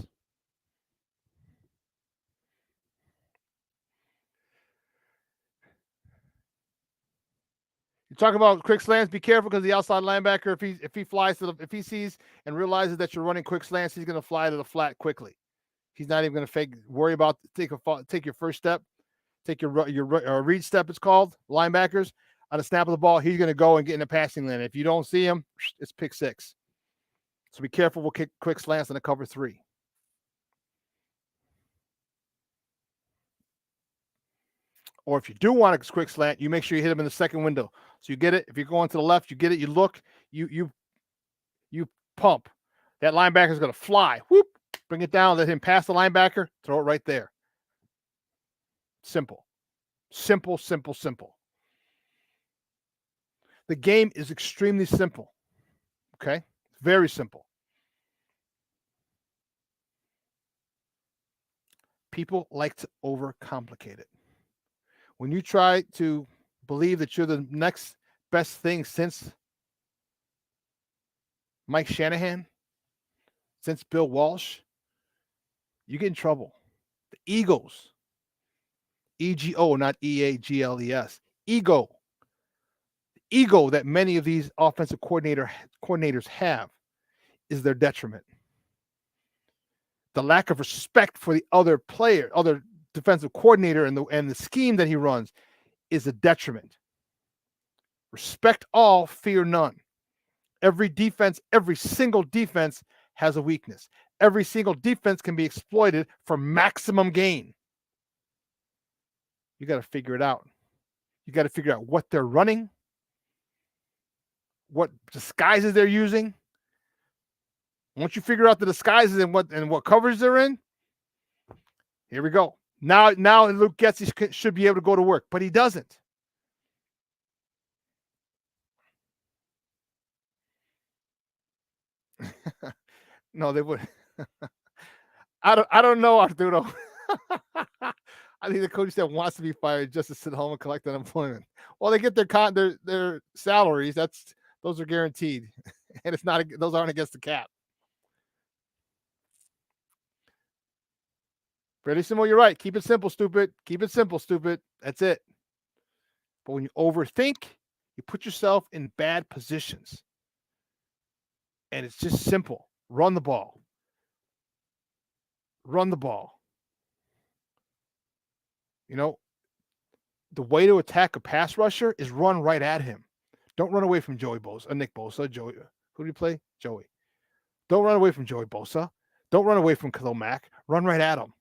You talk about quick slants. Be careful because the outside linebacker, if he sees and realizes that you're running quick slants, he's going to fly to the flat quickly. He's not even going to worry about take your first step, take your read step. It's called linebackers. On the snap of the ball, he's going to go and get in the passing lane. If you don't see him, it's pick 6. So be careful. We'll kick quick slants on the cover 3. Or if you do want a quick slant, you make sure you hit him in the second window. So you get it. If you're going to the left, you get it. You look. You pump. That linebacker is going to fly. Whoop. Bring it down. Let him pass the linebacker. Throw it right there. Simple. Simple. The game is extremely simple. Okay? Very simple. People like to overcomplicate it. When you try to believe that you're the next best thing since Mike Shanahan, since Bill Walsh, you get in trouble. The egos EGO, not EAGLES. Ego. Ego that many of these offensive coordinators have is their detriment. The lack of respect for the other defensive coordinator and the scheme that he runs is a detriment. Respect all, fear none. Every single defense has a weakness. Every single defense can be exploited for maximum gain. You got to figure it out. You got to figure out what they're running, what disguises they're using. Once you figure out the disguises and what coverage they're in, here we go. Now Luke Getsy should be able to go to work, but he doesn't. No, they would. I don't know, Arturo. I think the coach that wants to be fired just to sit home and collect unemployment. Well, they get their salaries. Those are guaranteed, and those aren't against the cap. Pretty simple. You're right. Keep it simple, stupid. Keep it simple, stupid. That's it. But when you overthink, you put yourself in bad positions. And it's just simple. Run the ball. Run the ball. You know, the way to attack a pass rusher is run right at him. Don't run away from Nick Bosa. Joey. Who do you play? Joey. Don't run away from Joey Bosa. Don't run away from Khalil Mack. Run right at him.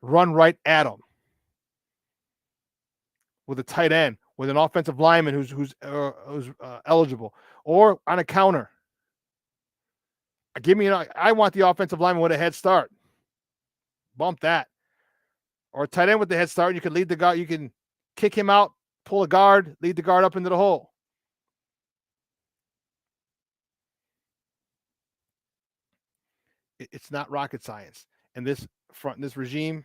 Run right at him. With a tight end, with an offensive lineman who's eligible, or on a counter. I want the offensive lineman with a head start. Bump that. Or a tight end with the head start. You can lead the guard. You can kick him out, pull a guard, lead the guard up into the hole. It's not rocket science. And this regime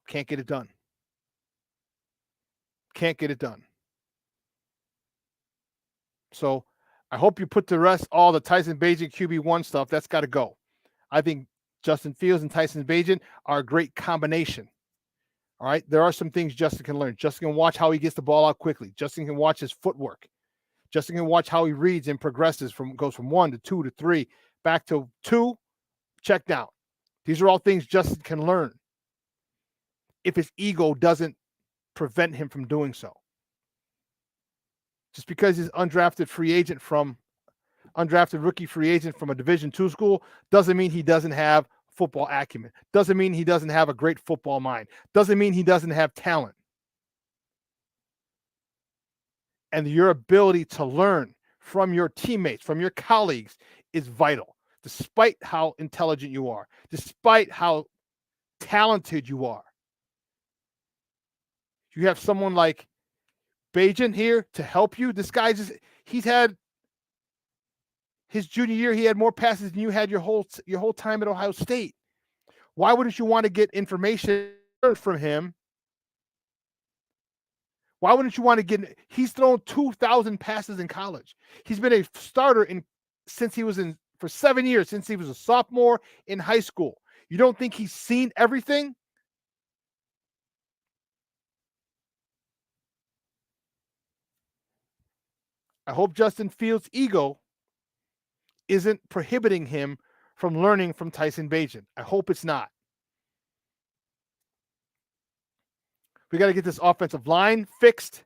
can't get it done. Can't get it done. So I hope you put to rest all the Tyson Bagent QB1 stuff. That's got to go. I think Justin Fields and Tyson Bagent are a great combination. All right. There are some things Justin can learn. Justin can watch how he gets the ball out quickly. Justin can watch his footwork. Justin can watch how he reads and progresses goes from 1 to 2 to 3, back to 2, check down. These are all things Justin can learn if his ego doesn't prevent him from doing so. Just because he's undrafted rookie free agent from a Division II school doesn't mean he doesn't have football acumen. Doesn't mean he doesn't have a great football mind. Doesn't mean he doesn't have talent. And your ability to learn from your teammates, from your colleagues, is vital, despite how intelligent you are, despite how talented you are. You have someone like Bagent here to help you. This guy he's had his junior year, he had more passes than you had your whole time at Ohio State. Why wouldn't you want to get information from him? Why wouldn't you want to get? He's thrown 2,000 passes in college. He's been a starter for 7 years, since he was a sophomore in high school. You don't think he's seen everything? I hope Justin Fields' ego isn't prohibiting him from learning from Tyson Bagent. I hope it's not. We got to get this offensive line fixed.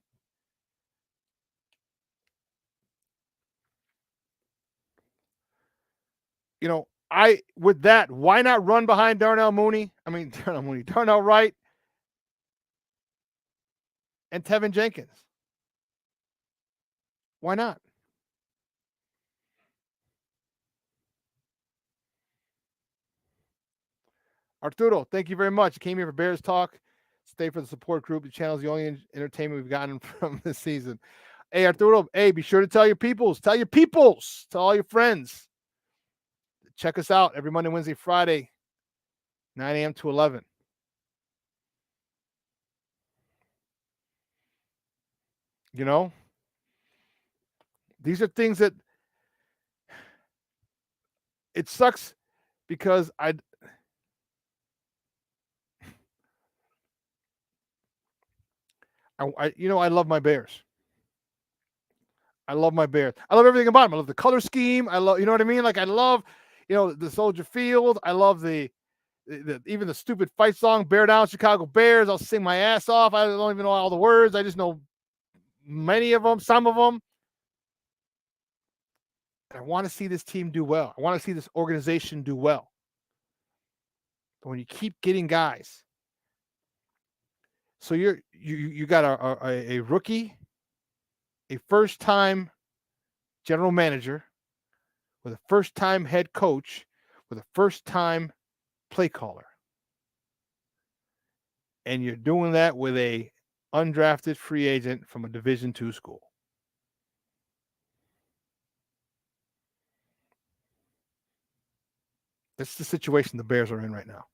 You know, why not run behind Darnell Wright and Tevin Jenkins? Why not? Arturo, thank you very much. You came here for Bears Talk. Stay for the support group. The channel is the only entertainment we've gotten from this season. Hey, Arturo, be sure to tell all your friends. Check us out every Monday, Wednesday, Friday, 9 a.m. to 11. You know, these are things that it sucks because I love my Bears. I love my Bears. I love everything about them. I love the color scheme. I love, you know what I mean? Like I love, the Soldier Field. I love the even the stupid fight song, Bear Down Chicago Bears. I'll sing my ass off. I don't even know all the words. I just know many of them, some of them. And I want to see this team do well. I want to see this organization do well. But when you keep getting guys, so you got a rookie, a first-time general manager, with a first-time head coach, with a first-time play caller. And you're doing that with a undrafted free agent from a Division II school. This is the situation the Bears are in right now.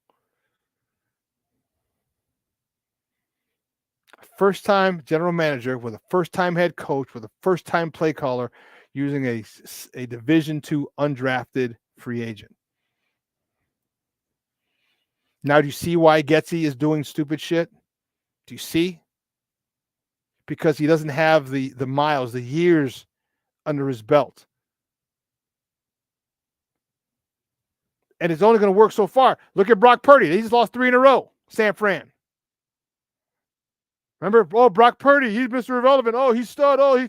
First-time general manager with a first-time head coach with a first-time play caller using a Division II undrafted free agent. Now, do you see why Getsy is doing stupid shit? Do you see? Because he doesn't have the miles, the years under his belt. And it's only going to work so far. Look at Brock Purdy. He just lost 3 in a row. San Fran. Remember? Oh, Brock Purdy. He's Mr. Irrelevant. Oh, he's stud. Oh,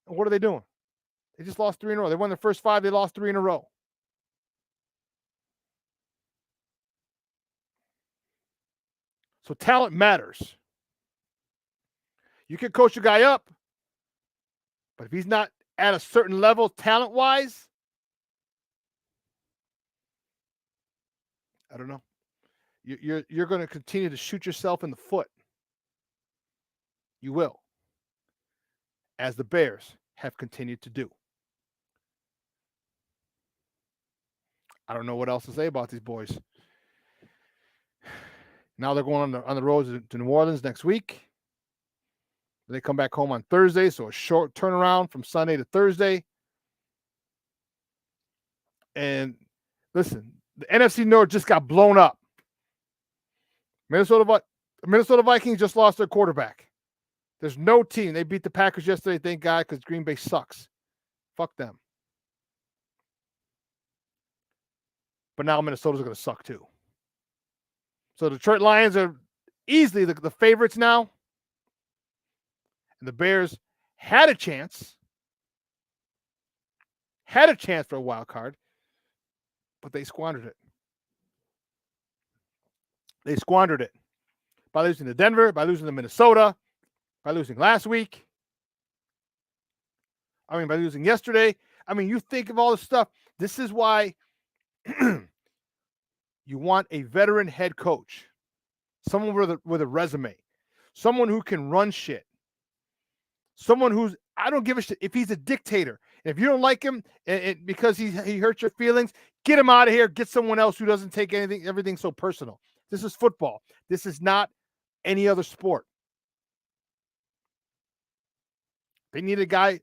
what are they doing? They just lost 3 in a row. They won their first 5. They lost 3 in a row. So talent matters. You can coach a guy up, but if he's not at a certain level talent-wise, I don't know. You're going to continue to shoot yourself in the foot. You will, as the Bears have continued to do. I don't know what else to say about these boys. Now they're going on the road to New Orleans next week. They come back home on Thursday, so a short turnaround from Sunday to Thursday. And listen, the NFC North just got blown up. Minnesota Vikings just lost their quarterback. There's no team. They beat the Packers yesterday, thank God, because Green Bay sucks. Fuck them. But now Minnesota's going to suck too. So the Detroit Lions are easily the favorites now. And the Bears had a chance for a wild card, but they squandered it. They squandered it by losing to Denver, by losing to Minnesota, by losing last week. By losing yesterday. You think of all this stuff. This is why you want a veteran head coach, someone with a resume, someone who can run shit, someone who's, I don't give a shit if he's a dictator. If you don't like him because he hurts your feelings, get him out of here. Get someone else who doesn't take everything so personal. This is football. This is not any other sport. They need a guy,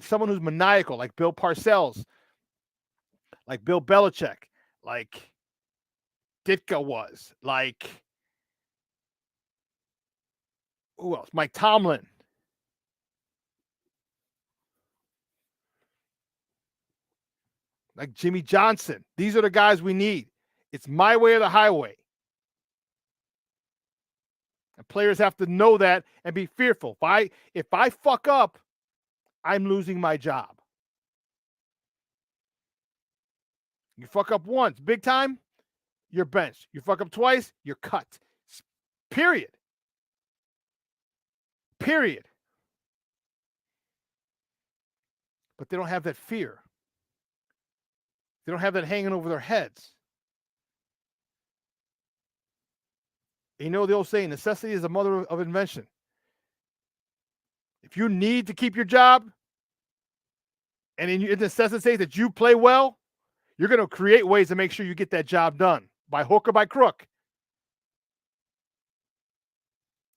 someone who's maniacal, like Bill Parcells, like Bill Belichick, like Ditka was, like who else? Mike Tomlin. Like Jimmy Johnson. These are the guys we need. It's my way or the highway. And players have to know that and be fearful. If I fuck up, I'm losing my job. You fuck up once, big time, you're benched. You fuck up twice, you're cut. Period. Period. But they don't have that fear. They don't have that hanging over their heads. You know the old saying, necessity is the mother of invention. If you need to keep your job, and it necessitates that you play well, you're going to create ways to make sure you get that job done, by hook or by crook,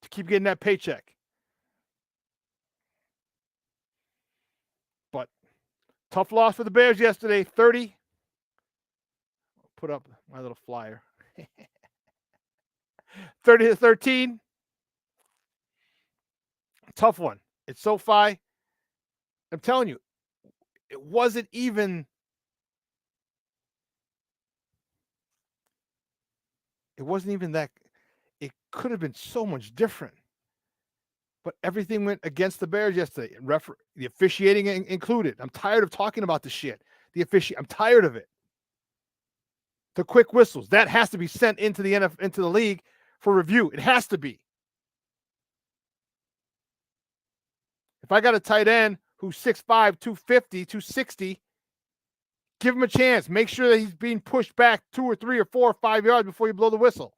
to keep getting that paycheck. But tough loss for the Bears yesterday, 30. I'll put up my little flyer. 30-13. tough one. It's SoFi. I'm telling you, it wasn't even that. It could have been so much different. But everything went against the Bears yesterday. The officiating included. I'm tired of talking about this shit. I'm tired of it. The quick whistles, that has to be sent into the league for review. It has to be. If I got a tight end who's 6'5", 250, 260, give him a chance. Make sure that he's being pushed back 2 or 3 or 4 or 5 yards before you blow the whistle.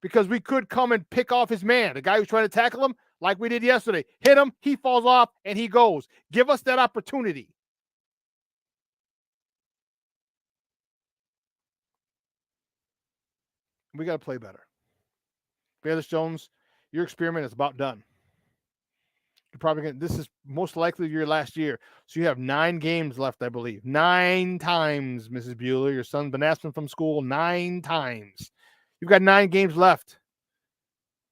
Because we could come and pick off his man, the guy who's trying to tackle him, like we did yesterday. Hit him, he falls off, and he goes. Give us that opportunity. We got to play better. Bayless Jones, your experiment is about done. You're probably going to, this is most likely your last year. So you have 9 games left, I believe. 9 times, Mrs. Bueller. Your son's been asking from school 9 times. You've got 9 games left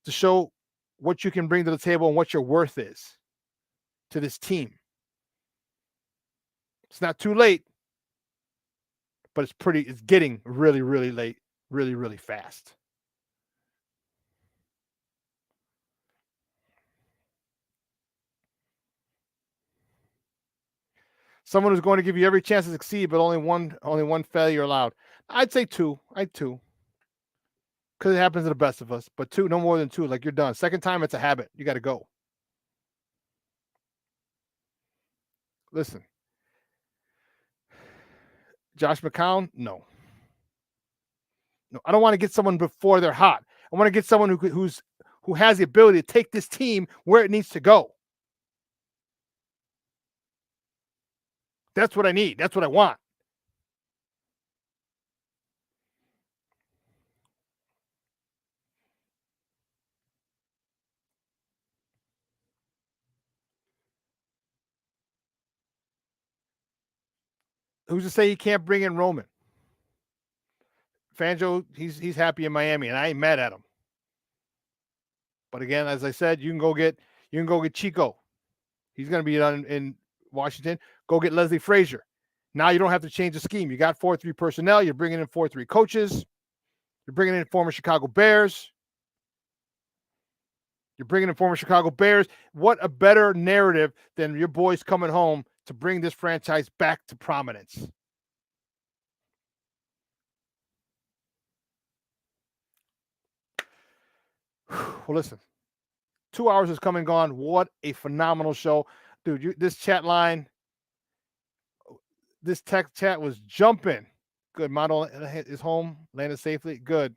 to show what you can bring to the table and what your worth is to this team. It's not too late, but it's getting really, really late, really, really fast. Someone who's going to give you every chance to succeed, but only one failure allowed. I'd say 2. Because it happens to the best of us. But 2, no more than 2. Like, you're done. Second time, it's a habit. You got to go. Listen. Josh McCown? No. I don't want to get someone before they're hot. I want to get someone who has the ability to take this team where it needs to go. That's what I need. That's what I want. Who's to say he can't bring in Roman? Fangio, he's happy in Miami, and I ain't mad at him. But again, as I said, you can go get Chico. He's going to be in Washington. Go get Leslie Frazier. Now you don't have to change the scheme. You got 4-3 personnel. You're bringing in 4-3 coaches. You're bringing in former Chicago Bears. What a better narrative than your boys coming home to bring this franchise back to prominence. Well, listen, 2 hours has come and gone. What a phenomenal show. Dude, this chat line, this tech chat was jumping. Good. Model is home, landed safely. Good.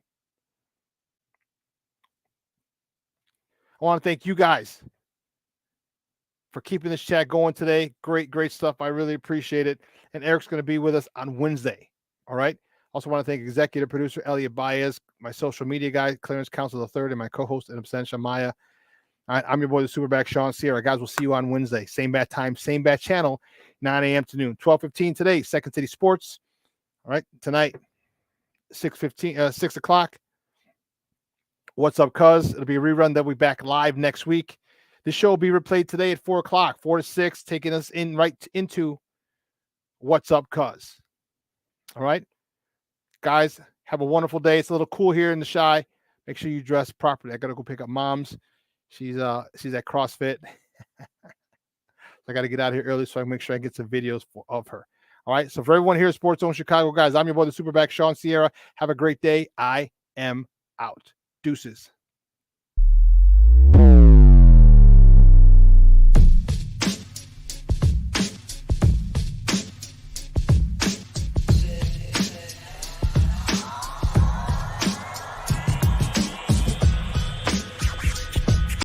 I want to thank you guys for keeping this chat going today. Great stuff. I really appreciate it. And Eric's going to be with us on Wednesday. All right. Also want to thank executive producer Elliot Baez, my social media guy, Clarence Council III, and my co-host in absentia, Maya. All right, I'm your boy, the SuperBack, Shawn Sierra. Guys, we'll see you on Wednesday. Same bat time, same bat channel, 9 a.m. to noon. 12:15 today, Second City Sports. All right, tonight, 6 o'clock. What's Up, Cuz? It'll be a rerun. They'll be back live next week. This show will be replayed today at 4 o'clock, 4 to 6, taking us right into What's Up, Cuz. All right? Guys, have a wonderful day. It's a little cool here in the Shy. Make sure you dress properly. I got to go pick up Mom's. She's at CrossFit. I got to get out of here early so I can make sure I get some videos of her. All right? So for everyone here at Sports Zone Chicago, guys, I'm your boy, the SuperBack, Shawn Sierra. Have a great day. I am out. Deuces.